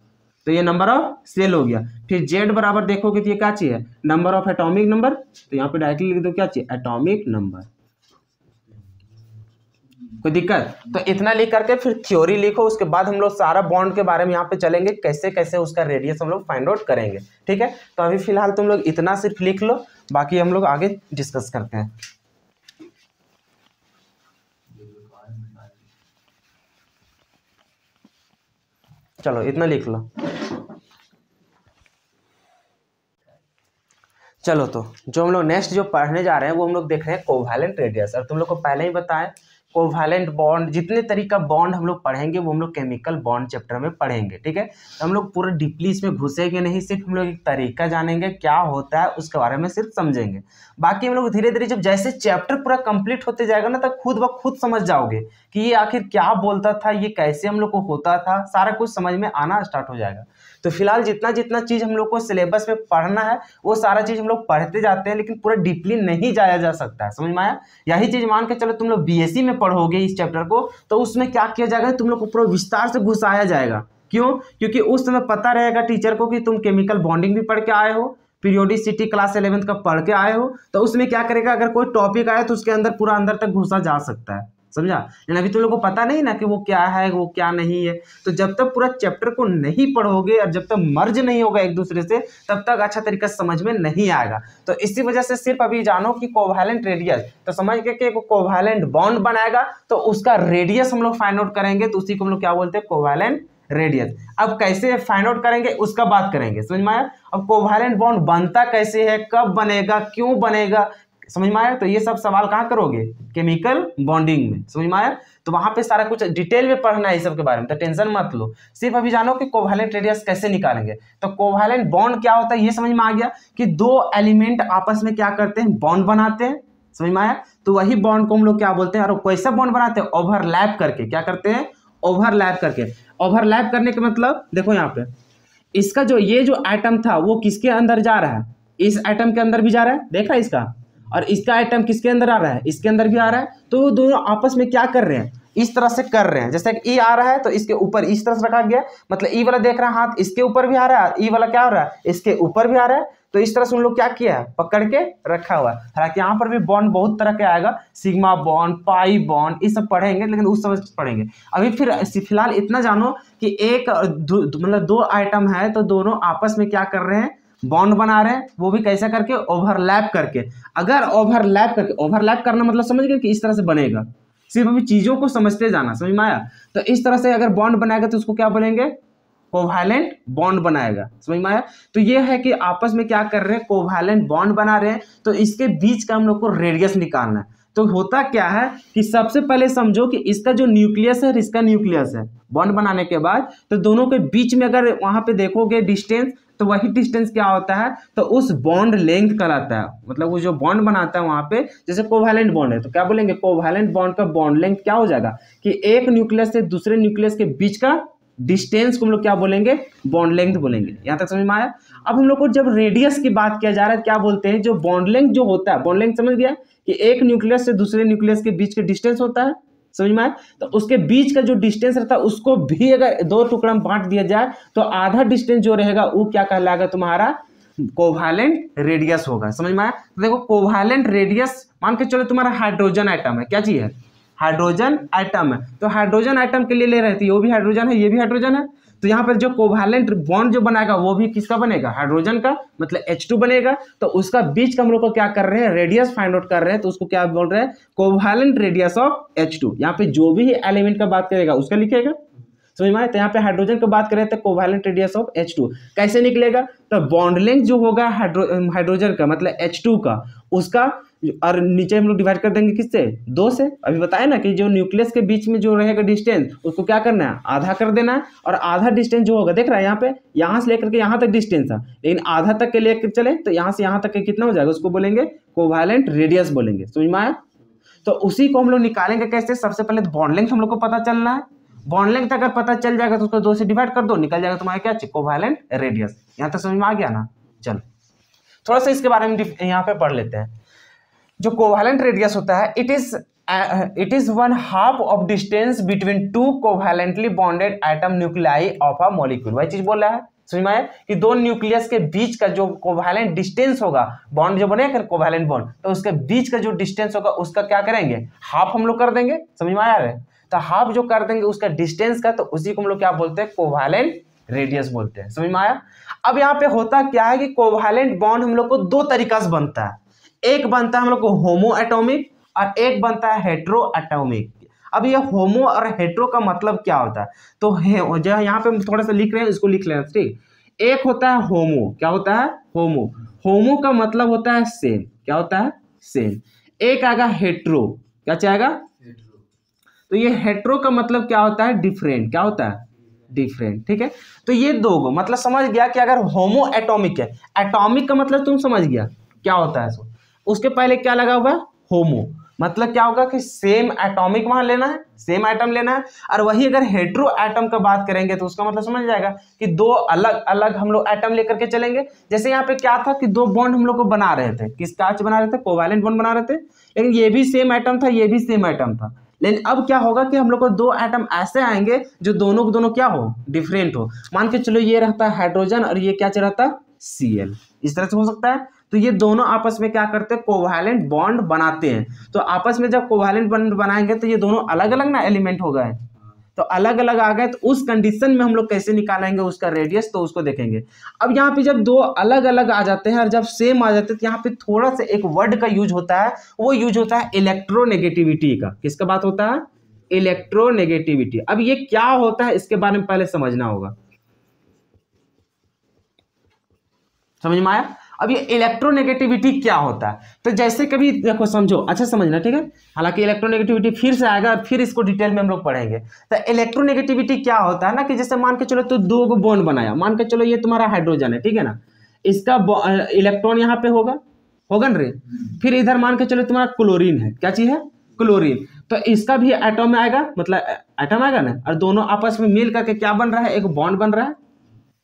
तो ये नंबर ऑफ सेल हो गया। फिर जेड बराबर देखोगे तो ये क्या चाहिए, नंबर ऑफ एटॉमिक नंबर, तो यहाँ पे डायरेक्टली लिख दो क्या चाहिए, एटॉमिक नंबर। कोई दिक्कत, तो इतना लिख करके फिर थ्योरी लिखो। उसके बाद हम लोग सारा बॉन्ड के बारे में यहाँ पे चलेंगे, कैसे कैसे उसका रेडियस हम लोग फाइंड आउट करेंगे। ठीक है, तो अभी फिलहाल तुम लोग इतना सिर्फ लिख लो, बाकी हम लोग आगे डिस्कस करते हैं। चलो इतना लिख लो। चलो तो जो हम लोग नेक्स्ट जो पढ़ने जा रहे हैं वो हम लोग देख रहे हैं कोवैलेंट रेडियस। और तुम लोग को पहले ही बताएं कोवैलेंट बॉन्ड, जितने तरीका बॉन्ड हम लोग पढ़ेंगे वो हम लोग केमिकल बॉन्ड चैप्टर में पढ़ेंगे। ठीक है, तो हम लोग पूरा डीपली इसमें घुसेंगे नहीं, सिर्फ हम लोग एक तरीका जानेंगे क्या होता है उसके बारे में सिर्फ समझेंगे। बाकी हम लोग धीरे धीरे जब जैसे चैप्टर पूरा कंप्लीट होते जाएगा ना, तब खुद ब खुद समझ जाओगे कि ये आखिर क्या बोलता था, ये कैसे हम लोग को होता था, सारा कुछ समझ में आना स्टार्ट हो जाएगा। तो फिलहाल जितना जितना चीज हम लोग को सिलेबस में पढ़ना है वो सारा चीज हम लोग पढ़ते जाते हैं, लेकिन पूरा डीपली नहीं जाया जा सकता है। समझ में आया। यही चीज मान के चलो तुम लोग बीएससी में पढ़ोगे इस चैप्टर को, तो उसमें क्या किया जाएगा, तुम लोग को पूरा विस्तार से घुसाया जाएगा। क्यों, क्योंकि उस समय पता रहेगा टीचर को कि तुम केमिकल बॉन्डिंग भी पढ़ के आए हो, पीरियोडिसिटी क्लास 11th का पढ़ के आए हो, तो उसमें क्या करेगा, अगर कोई टॉपिक आए तो उसके अंदर पूरा अंदर तक घुसा जा सकता है। समझा। लेकिन अभी तुम लोगों को पता नहीं ना कि वो क्या है वो क्या नहीं है, तो जब तक पूरा चैप्टर को नहीं पढ़ोगे और जब तक मर्ज नहीं होगा एक दूसरे से, तब तक अच्छा तरीका से समझ में नहीं आएगा। तो इसी वजह से सिर्फ अभी जानो कि कोवैलेंट रेडियस, तो समझ के कि कोवैलेंट बॉन्ड बनाएगा तो उसका रेडियस हम लोग फाइंड आउट करेंगे, तो उसी को हम लोग क्या बोलते हैं, कोवैलेंट रेडियस। अब कैसे फाइंड आउट करेंगे उसका बात करेंगे। समझ में आया। अब कोवैलेंट बॉन्ड बनता कैसे है, कब बनेगा, क्यों बनेगा, समझ में आया। तो ये सब सवाल कहाँ करोगे, केमिकल बॉन्डिंग में। समझ में आया। तो वहां पे सारा कुछ डिटेल में पढ़ना है इस सब के बारे में, तो टेंशन मत लो। सिर्फ अभी जानो कि कोवैलेंट रेडियस कैसे निकालेंगे। तो कोवैलेंट बॉन्ड क्या होता है ये समझ में आ गया कि दो एलिमेंट आपस में क्या करते हैं, बॉन्ड बनाते हैं। समझ में आया। तो वही बॉन्ड को हम लोग क्या बोलते हैं, और कैसे बॉन्ड बनाते हैं, ओवरलैप करके। क्या करते हैं, ओवरलैप करके। ओवरलैप करने के मतलब देखो यहाँ पे इसका जो ये जो एटम था वो किसके अंदर जा रहा है, इस एटम के अंदर भी जा रहा है, देखा इसका, और इसका आइटम किसके अंदर आ रहा है, इसके अंदर भी आ रहा है। तो वो दोनों आपस में क्या कर रहे हैं, इस तरह से कर रहे हैं। जैसे कि ई आ रहा है तो इसके ऊपर इस तरह से रखा गया, मतलब ई वाला देख रहा है हाथ इसके ऊपर भी आ रहा है, ई वाला क्या हो रहा है, इसके ऊपर भी आ रहा है। तो इस तरह से उन लोग क्या किया है, पकड़ के रखा हुआ है। हालांकि यहाँ पर भी बॉन्ड बहुत तरह के आएगा, सिग्मा बॉन्ड, पाई बॉन्ड, ये सब पढ़ेंगे, लेकिन उस समय पढ़ेंगे। अभी फिर फिलहाल इतना जानो कि एक मतलब दो आइटम है तो दोनों आपस में क्या कर रहे हैं, बॉन्ड बना रहे हैं, वो भी कैसा करके, ओवरलैप करके। अगर ओवरलैप करके, ओवरलैप करना मतलब समझ गए कि इस तरह से बनेगा। सिर्फ अभी चीजों को समझते जाना, समझ में आया। तो इस तरह से अगर बॉन्ड बनाएगा तो उसको क्या बोलेंगे, कोवैलेंट बॉन्ड बनाएगा। समझ में आया। तो ये है कि आपस में क्या कर रहे हैं, कोवैलेंट बॉन्ड बना रहे हैं, तो इसके बीच का हम लोग को रेडियस निकालना है। तो होता क्या है कि सबसे पहले समझो कि इसका जो न्यूक्लियस है और इसका न्यूक्लियस है, बॉन्ड बनाने के बाद तो दोनों के बीच में अगर वहां पे देखोगे डिस्टेंस, तो वही डिस्टेंस क्या होता है, तो उस बॉन्ड लेंथ कहलाता है। मतलब वो जो बॉन्ड बनाता है वहां पे, जैसे कोवैलेंट बॉन्ड है तो क्या बोलेंगे, कोवैलेंट बॉन्ड का बॉन्ड लेंथ क्या हो जाएगा कि एक न्यूक्लियस से दूसरे न्यूक्लियस के बीच का डिस्टेंस को हम लोग क्या बोलेंगे, बॉन्ड लेंथ बोलेंगे। यहां तक समझ में आया। अब हम लोग को जब रेडियस की बात किया जा रहा है, क्या बोलते हैं, जो बॉन्ड लेंथ जो होता है, बॉन्ड लेंथ समझ गया कि एक न्यूक्लियस से दूसरे न्यूक्लियस के बीच का डिस्टेंस होता है, समझ में आया। तो उसके बीच का जो डिस्टेंस रहता है उसको भी अगर दो टुकड़ा में बांट दिया जाए तो आधा डिस्टेंस जो रहेगा वो क्या कहलाएगा, तुम्हारा कोवैलेंट रेडियस होगा। समझ में आया। तो देखो कोवैलेंट रेडियस, मान के चलो तुम्हारा हाइड्रोजन आइटम है, क्या चीज है, हाइड्रोजन आइटम है। तो हाइड्रोजन आइटम के लिए ले रहे थे, वो भी हाइड्रोजन है, ये भी हाइड्रोजन है। तो यहाँ पर जो कोवैलेंट बॉन्ड जो बनाएगा वो भी किसका बनेगा, हाइड्रोजन का, मतलब H2 बनेगा। तो उसका बीच का हम लोग को क्या कर रहे हैं, रेडियस फाइंड आउट कर रहे हैं। तो उसको क्या बोल रहे हैं, कोवैलेंट रेडियस ऑफ H2। यहाँ पे जो भी एलिमेंट का बात करेगा उसका लिखेगा, समझ में आया। तो यहाँ पे हाइड्रोजन की बात करें तो कोवैलेंट रेडियस ऑफ H2 कैसे निकलेगा, तो बॉन्ड लेंथ जो होगा हाइड्रोजन का मतलब H2 का, उसका और नीचे हम लोग डिवाइड कर देंगे किससे, 2 से। अभी बताया ना कि जो न्यूक्लियस के बीच में जो रहेगा डिस्टेंस उसको क्या करना है, आधा कर देना है। और आधा डिस्टेंस जो होगा, देख रहा है यहाँ पे, यहाँ से लेकर के यहाँ तक डिस्टेंस था, लेकिन आधा तक के लेकर चले तो यहाँ से यहाँ तक के कितना हो जाएगा, उसको बोलेंगे कोवैलेंट रेडियस बोलेंगे। समझ में आया। तो उसी को हम लोग निकालेंगे कैसे, सबसे पहले बॉन्ड लेंथ हम लोग को पता चलना है। बॉन्ड लेंथ अगर पता चल जाएगा तो उसको 2 से डिवाइड कर दो, निकल जाएगा तुम्हारा क्या, कोवैलेंट रेडियस। यहाँ तक समझ में आ गया ना। चलो थोड़ा सा इसके बारे में यहाँ पे पढ़ लेते हैं। जो कोवैलेंट रेडियस होता है, it is 1/2 of distance between 2 covalently bonded atom nuclei of a molecule. वही चीज बोल रहा है, समझ में आया कि दो न्यूक्लियस के बीच का जो कोवैलेंट डिस्टेंस होगा, बॉन्ड जो बनेगा कोवैलेंट बॉन्ड, तो उसके बीच का जो डिस्टेंस होगा उसका क्या करेंगे, हाफ हम लोग कर देंगे। समझ में आया है। तो हाफ जो कर देंगे उसका डिस्टेंस का, तो उसी को हम लोग क्या बोलते हैं, कोवैलेंट रेडियस बोलते हैं। समझ में आया। अब यहाँ पे होता क्या है कि कोवैलेंट बॉन्ड हम लोग को 2 तरीका से बनता है। एक बनता है हम लोग को होमो एटॉमिक और एक बनता है हेट्रो एटॉमिक। अब ये होमो और हेट्रो का मतलब क्या होता है, तो जो यहाँ पे हम थोड़ा सा लिख रहे हैं इसको लिख लेना, ठीक। एक होता है होमो, क्या होता है, होमो, होमो का मतलब होता है सेम, क्या होता है, सेम। एक आएगा हेट्रो, क्या चाहेगा, तो ये हेट्रो का मतलब क्या होता है, डिफरेंट, क्या होता है, डिफरेंट, ठीक है। तो ये दो मतलब समझ गया कि अगर होमो एटॉमिक है, एटॉमिक का मतलब तुम समझ गया क्या होता है। उसके पहले क्या लगा हुआ, होमो, मतलब क्या होगा कि सेम एटॉमिक वहां लेना है, सेम एटम लेना है। और वही अगर हेट्रो एटम का बात करेंगे तो उसका मतलब समझ जाएगा कि 2 अलग अलग हम लोग एटम लेकर के चलेंगे। जैसे यहाँ पे क्या था कि 2 बॉन्ड हम लोग को बना रहे थे, किस कांच बना रहे थे, कोवैलेंट बॉन्ड बना रहे थे, लेकिन ये भी सेम एटम था, ये भी सेम एटम था। लेकिन अब क्या होगा कि हम लोग को 2 एटम ऐसे आएंगे जो दोनों को दोनों क्या हो, डिफरेंट हो। मान के चलो ये रहता है हाइड्रोजन और ये क्या रहता है, Cl, इस तरह से हो सकता है। तो ये दोनों आपस में क्या करते हैं, कोवैलेंट बॉन्ड बनाते हैं। तो आपस में जब कोवैलेंट बॉन्ड बनाएंगे तो ये दोनों अलग अलग ना एलिमेंट हो गए, तो अलग अलग आ गए। तो उस कंडीशन में हम लोग कैसे निकालेंगे उसका रेडियस, तो उसको देखेंगे। अब यहाँ पे जब 2 अलग अलग आ जाते हैं और जब सेम आ जाते हैं तो यहाँ पे थोड़ा सा एक वर्ड का यूज होता है, वो यूज होता है इलेक्ट्रोनेगेटिविटी का। किसका बात होता है, इलेक्ट्रोनेगेटिविटी। अब ये क्या होता है इसके बारे में पहले समझना होगा, समझ में आया। अब ये इलेक्ट्रोनेगेटिविटी क्या होता है, तो जैसे कभी देखो समझो, अच्छा समझना, ठीक है। हालांकि इलेक्ट्रोनेगेटिविटी फिर से आएगा और फिर इसको डिटेल में हम लोग पढ़ेंगे। तो इलेक्ट्रोनेगेटिविटी क्या होता है ना, कि जैसे मान के चलो तो 2 बॉन्ड बनाया, मान के चलो ये तुम्हारा हाइड्रोजन है, ठीक है ना, इसका इलेक्ट्रॉन यहाँ पे होगा ना रे। फिर इधर मान के चलो तुम्हारा क्लोरीन है, क्या चीज है, क्लोरीन। तो इसका भी एटम में आएगा, मतलब एटम आएगा ना, और दोनों आपस में मिल करके क्या बन रहा है, एक बॉन्ड बन रहा है।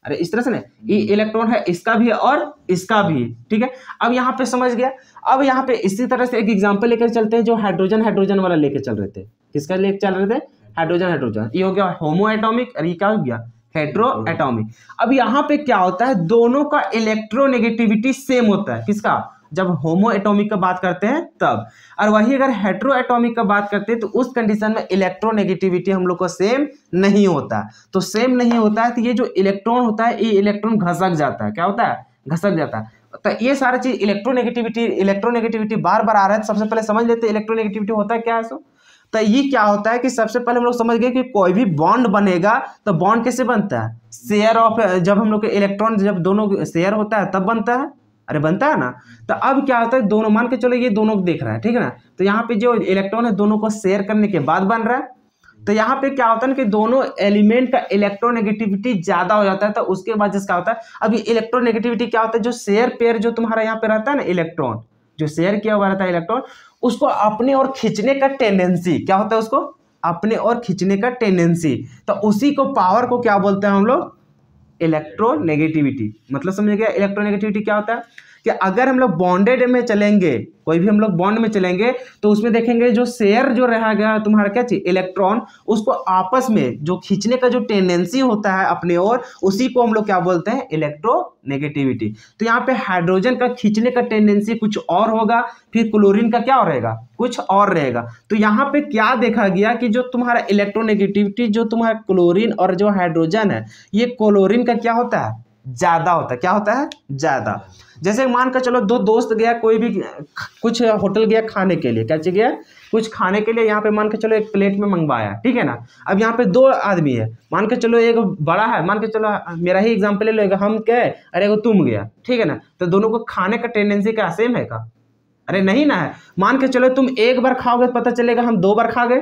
अरे इस तरह से ना, ये इलेक्ट्रॉन है, इसका भी है और इसका भी, ठीक है। अब यहाँ पे समझ गया। अब यहाँ पे इसी तरह से एक एग्जांपल लेकर चलते हैं, जो हाइड्रोजन वाला लेकर चल रहे थे। किसका लेकर चल रहे थे, हाइड्रोजन। ये हो गया होमो एटॉमिक और ये क्या हो गया, हेट्रो एटॉमिक। अब यहाँ पे क्या होता है, दोनों का इलेक्ट्रोनेगेटिविटी सेम होता है। किसका, जब होमो एटॉमिक का बात करते हैं तब। और वही अगर हेट्रो एटॉमिक का बात करते हैं तो उस कंडीशन में इलेक्ट्रोनेगेटिविटी हम लोग को सेम नहीं होता। तो सेम नहीं होता है तो ये जो इलेक्ट्रॉन होता है, ये इलेक्ट्रॉन घसक जाता है, क्या होता है, घसक जाता है। तो ये सारी चीज इलेक्ट्रोनेगेटिविटी बार बार आ रहा है। सबसे पहले समझ लेते हैं इलेक्ट्रोनेगेटिविटी होता है क्या है। तो ये क्या होता है कि सबसे पहले हम लोग समझ गए कि कोई भी बॉन्ड बनेगा तो बॉन्ड कैसे बनता है, शेयर ऑफ, जब हम लोग के इलेक्ट्रॉन जब दोनों शेयर होता है तब बनता है। अरे बनता है ना। तो अब क्या होता है, दोनों मान के चलो ये दोनों को देख रहा है, ठीक है ना। तो यहाँ पे जो इलेक्ट्रॉन है दोनों को शेयर करने के बाद बन रहा है। तो यहाँ पे क्या होता है कि दोनों एलिमेंट का इलेक्ट्रोनेगेटिविटी ज्यादा हो जाता है, तो उसके बाद जिसका होता है, अब ये इलेक्ट्रोनेगेटिविटी क्या होता है, जो शेयर पेयर जो तुम्हारा यहाँ पे रहता है ना, इलेक्ट्रॉन जो शेयर किया हुआ रहता है इलेक्ट्रॉन, उसको अपने और खींचने का टेंडेंसी क्या होता है, उसको अपने और खींचने का टेंडेंसी। तो उसी को पावर को क्या बोलते हैं हम लोग, इलेक्ट्रोनेगेटिविटी। मतलब समझ गया इलेक्ट्रोनेगेटिविटी क्या होता है, कि अगर हम लोग बॉन्डेड में चलेंगे, कोई भी हम लोग बॉन्ड में चलेंगे, तो उसमें देखेंगे जो शेयर जो रह गया तुम्हारा क्या चीज, इलेक्ट्रॉन, उसको आपस में जो खींचने का जो टेंडेंसी होता है अपने ओर, उसी को हम लोग क्या बोलते हैं, इलेक्ट्रोनेगेटिविटी। तो यहाँ पे हाइड्रोजन का खींचने का टेंडेंसी कुछ और होगा, फिर क्लोरीन का क्या रहेगा, कुछ और रहेगा। तो यहाँ पे क्या देखा गया कि जो तुम्हारा इलेक्ट्रोनेगेटिविटी जो तुम्हारा क्लोरीन और जो हाइड्रोजन है, ये क्लोरीन का क्या होता है, ज्यादा होता है। क्या होता है, ज्यादा। जैसे मान कर चलो दो दोस्त गया, कोई भी कुछ होटल गया खाने के लिए, क्या चाहिए गया, कुछ खाने के लिए, यहाँ पे मान के चलो एक प्लेट में मंगवाया, ठीक है ना। अब यहाँ पे दो आदमी है, मान के चलो एक बड़ा है, मान के चलो मेरा ही एग्जांपल ले लो, हम गए अरे वो तुम गया, ठीक है ना। तो दोनों को खाने का टेंडेंसी क्या सेम है का, अरे नहीं ना है। मान के चलो तुम एक बार खाओगे तो पता चलेगा हम 2 बार खा गए,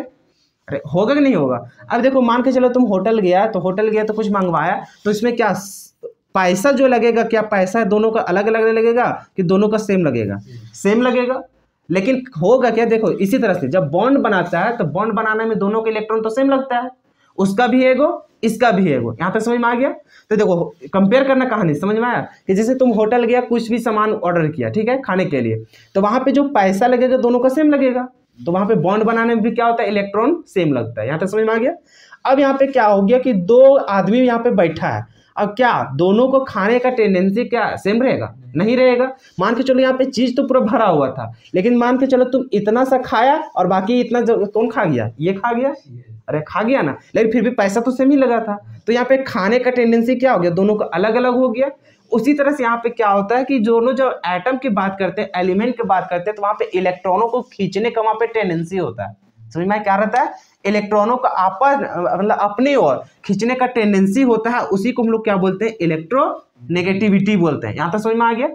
अरे होगा कि नहीं होगा। अब देखो मान के चलो तुम होटल गया तो कुछ मंगवाया, तो इसमें क्या पैसा जो लगेगा, क्या पैसा दोनों का अलग अलग लगेगा कि दोनों का सेम लगेगा, सेम लगेगा। लेकिन होगा क्या, देखो इसी तरह से जब बॉन्ड बनाता है, तो बॉन्ड बनाने में दोनों के इलेक्ट्रॉन तो सेम लगता है, उसका भी एगो इसका भी एगो। यहाँ पे समझ में आ गया। तो देखो कंपेयर करना कहानी समझ में आया, कि जैसे तुम होटल गया, कुछ भी सामान ऑर्डर किया, ठीक है, खाने के लिए, तो वहां पे जो पैसा लगेगा दोनों का सेम लगेगा, तो वहां पे बॉन्ड बनाने में भी क्या होता है, इलेक्ट्रॉन सेम लगता है। यहाँ तक समझ में आ गया। अब यहाँ पे क्या हो गया कि 2 आदमी यहाँ पे बैठा है, अब क्या दोनों को खाने का टेंडेंसी क्या सेम रहेगा, नहीं रहेगा। मान के चलो यहाँ पे चीज तो पूरा भरा हुआ था, लेकिन मान के चलो तुम इतना सा खाया और बाकी इतना जो कौन खा गया, ये खा गया, अरे खा गया ना, लेकिन फिर भी पैसा तो सेम ही लगा था। तो यहाँ पे खाने का टेंडेंसी क्या हो गया, दोनों को अलग अलग हो गया। उसी तरह से यहाँ पे क्या होता है कि दोनों जो एटम की बात करते हैं, एलिमेंट की बात करते हैं, तो वहां पे इलेक्ट्रॉनों को खींचने का वहां पे टेंडेंसी होता है। समझ में क्या रहता है, इलेक्ट्रॉनों का आपस मतलब अपनी ओर खींचने का टेंडेंसी होता है, उसी को हम लोग क्या बोलते हैं, इलेक्ट्रोनेगेटिविटी बोलते हैं। यहाँ तक समझ में आ गया।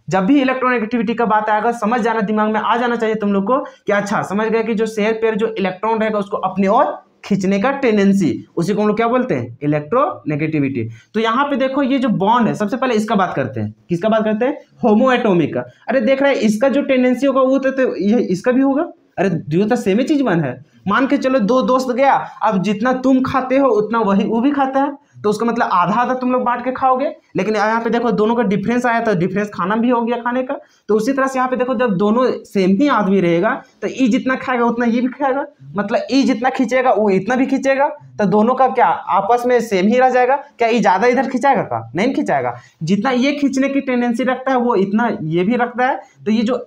जब भी इलेक्ट्रोनेगेटिविटी का बात आएगा, समझ जाना, दिमाग में आ जाना चाहिए तुम लोग को कि अच्छा समझ गए कि जो शेयर पेयर जो इलेक्ट्रॉन रहेगा उसको अपनी ओर खींचने का टेंडेंसी, उसी को हम लोग क्या बोलते हैं, इलेक्ट्रोनेगेटिविटी। तो यहाँ पे देखो ये जो बॉन्ड है, सबसे पहले इसका बात करते हैं, किसका बात करते हैं, होमो एटॉमिक का। अरे देख रहे हैं इसका जो टेंडेंसी होगा वो तो ये इसका भी होगा, अरे जो तो सेम ही चीज बन है। मान के चलो 2 दोस्त गया, अब जितना तुम खाते हो उतना वही वो भी खाता है, तो उसका मतलब आधा आधा तुम लोग बांट के खाओगे। लेकिन यहाँ पे देखो दोनों का डिफरेंस आया, तो डिफरेंस खाना भी हो गया खाने का। तो उसी तरह से यहाँ पे देखो जब दोनों सेम ही आदमी रहेगा, तो ई जितना खाएगा उतना ये भी खाएगा, मतलब ई जितना खींचेगा वो इतना भी खींचेगा, तो दोनों का क्या आपस में सेम ही रह जाएगा। क्या ई ज्यादा इधर खिंचाएगा का, नहीं खिंचाएगा। जितना ये खींचने की टेंडेंसी रखता है वो इतना ये भी रखता है, तो ये जो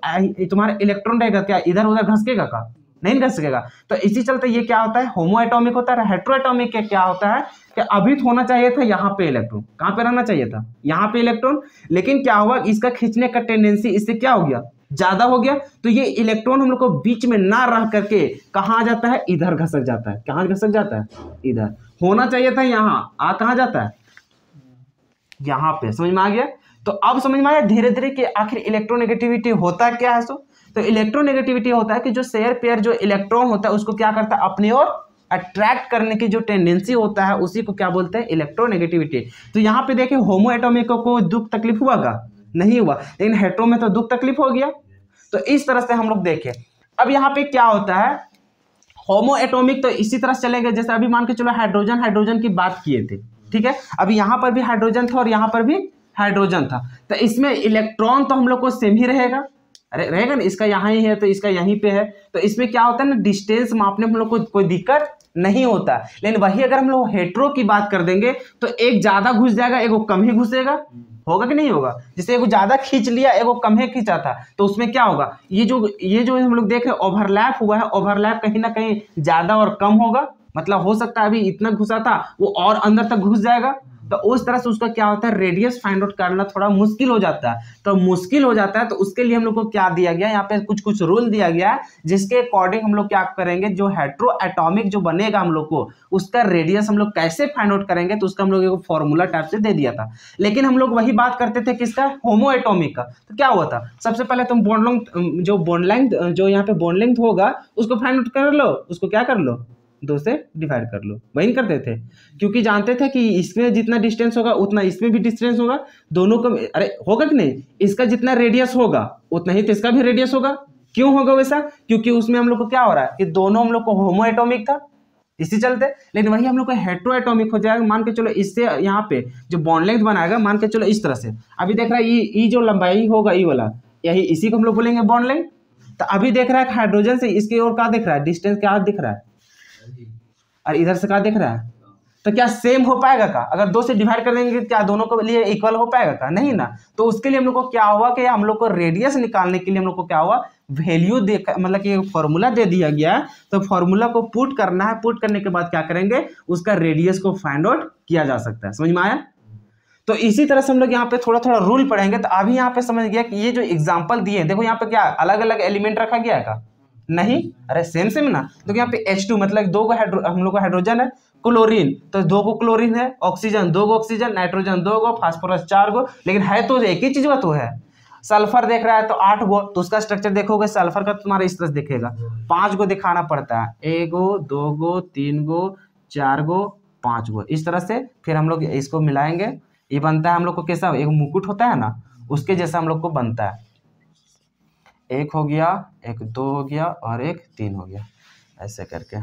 तुम्हारा इलेक्ट्रॉन रहेगा क्या इधर उधर घसकेगा का, नहीं कर सकेगा। तो इसी चलते ये क्या होता है, होमो एटॉमिक होता है। हेट्रोएटॉमिक के क्या होता है कि अभी तो होना चाहिए था यहाँ पे इलेक्ट्रॉन, कहाँ पे रहना चाहिए था, यहाँ पे इलेक्ट्रॉन, लेकिन क्या हुआ इसका खींचने का टेंडेंसी इससे क्या हो गया, ज्यादा हो गया। तो ये इलेक्ट्रॉन हम लोग को बीच में ना रह करके कहाँ जाता है, इधर घसक जाता है। कहाँ घसक जाता है, इधर। होना चाहिए था यहाँ, कहाँ जाता है, यहाँ पे। समझ में आ गया। तो अब समझ में आया धीरे धीरे कि आखिर इलेक्ट्रोनेगेटिविटी होता क्या है। तो इलेक्ट्रोनेगेटिविटी होता है कि जो शेयर पेयर जो इलेक्ट्रॉन होता है उसको क्या करता है, अपनी ओर अट्रैक्ट करने की जो टेंडेंसी होता है उसी को क्या बोलते हैं, इलेक्ट्रोनेगेटिविटी। तो यहाँ पे देखिए होमो एटॉमिक को दुख तकलीफ हुआ का, नहीं हुआ, लेकिन हेट्रो में तो दुख तकलीफ हो गया। तो इस तरह से हम लोग देखें। अब यहाँ पे क्या होता है, होमो एटॉमिक तो इसी तरह से चलेंगे जैसे अभी मान के चलो हाइड्रोजन की बात किए थे, ठीक है। अभी यहाँ पर भी हाइड्रोजन था और यहाँ पर भी हाइड्रोजन था, तो इसमें इलेक्ट्रॉन तो हम लोग को सेम ही रहेगा, अरे रहेगा ना, इसका यहाँ ही है तो इसका यहीं पे है। तो इसमें क्या होता है ना, डिस्टेंस मापने में हम लोग को कोई दिक्कत नहीं होता। लेकिन वही अगर हम लोग हेट्रो की बात कर देंगे तो एक ज्यादा घुस जाएगा, एगो कम ही घुसेगा, होगा कि नहीं होगा। जैसे एगो ज्यादा खींच लिया, एगो कम ही खींचा था, तो उसमें क्या होगा, ये जो हम लोग देख रहे हैं ओवरलैप हुआ है, ओवरलैप कहीं ना कहीं ज्यादा और कम होगा। मतलब हो सकता है अभी इतना घुसा था वो और अंदर तक घुस जाएगा, तो उस तरह से उसका क्या होता है, रेडियस फाइंड आउट करना थोड़ा मुश्किल हो जाता है। तो मुश्किल हो जाता है तो उसके लिए हम लोग को क्या दिया गया, यहाँ पे कुछ कुछ रूल दिया गया है, जिसके अकॉर्डिंग हम लोग क्या करेंगे, जो हेट्रो एटॉमिक जो बनेगा हम लोग को, उसका रेडियस हम लोग कैसे फाइंड आउट करेंगे, तो उसका हम लोग एक फॉर्मूला टाइप से दे दिया था। लेकिन हम लोग वही बात करते थे किसका, होमो एटॉमिक का। तो क्या हुआ था, सबसे पहले तुम बॉन्ड लेंथ, जो बॉन्ड लेंथ, जो यहाँ पे बॉन्ड लेंथ होगा उसको फाइंड आउट कर लो, उसको क्या कर लो, 2 से डिवाइड कर लो। वही करते थे, क्योंकि जानते थे कि इसमें जितना डिस्टेंस होगा उतना इसमें भी डिस्टेंस होगा, दोनों को, अरे होगा कि नहीं, इसका जितना रेडियस होगा उतना ही तो इसका भी रेडियस होगा। क्यों होगा वैसा, क्योंकि उसमें हम लोग को क्या हो रहा है कि दोनों हम लोग को होमो एटॉमिक था, इसी चलते। लेकिन वही हम लोग को हेट्रो एटॉमिक हो जाएगा, मान के चलो इससे यहाँ पे जो बॉन्ड लेंथ बनाएगा, मान के चलो इस तरह से, अभी देख रहा है ये जो लंबाई होगा ये वाला, यही इसी को हम लोग बोलेंगे बॉन्ड लेंथ। तो अभी देख रहा है हाइड्रोजन से इसकी ओर क्या दिख रहा है, डिस्टेंस क्या दिख रहा है, और इधर से क्या दिख रहा है, तो क्या सेम हो पाएगा का, अगर 2 से डिवाइड कर देंगे क्या दोनों के लिए इक्वल हो पाएगा का, नहीं ना। तो उसके लिए हम लोग को क्या हुआ कि हम लोग को रेडियस निकालने के लिए हम लोग को क्या हुआ, वैल्यू दे, मतलब कि फॉर्मूला दे दिया गया। तो फॉर्मूला को पुट करना है, पुट करने के बाद क्या करेंगे, उसका रेडियस को फाइंड आउट किया जा सकता है। समझ में आया। तो इसी तरह से हम लोग यहाँ पे थोड़ा थोड़ा रूल पढ़ेंगे। तो अभी यहाँ पे समझ गया कि ये जो एग्जांपल दिए, देखो यहाँ पे क्या अलग अलग एलिमेंट रखा गया है का, नहीं, अरे सेम सेम ना। तो यहाँ पे H2 मतलब 2 हम लोग को हाइड्रोजन है, क्लोरीन तो 2 को क्लोरीन है, ऑक्सीजन 2 को ऑक्सीजन, नाइट्रोजन 2 को, फास्फोरस 4 को, लेकिन है तो एक ही चीज तो है। सल्फर देख रहा है तो 8 गो, तो उसका स्ट्रक्चर देखोगे सल्फर का तुम्हारा इस तरह दिखेगा, 5 गो दिखाना पड़ता है, 1 गो 2 गो 3 गो 4 गो 5 गो, इस तरह से फिर हम लोग इसको मिलाएंगे, ये बनता है हम लोग को कैसा, एक मुकुट होता है ना, उसके जैसा हम लोग को बनता है। 1 हो गया, 1 2 हो गया और 1 3 हो गया, ऐसे करके।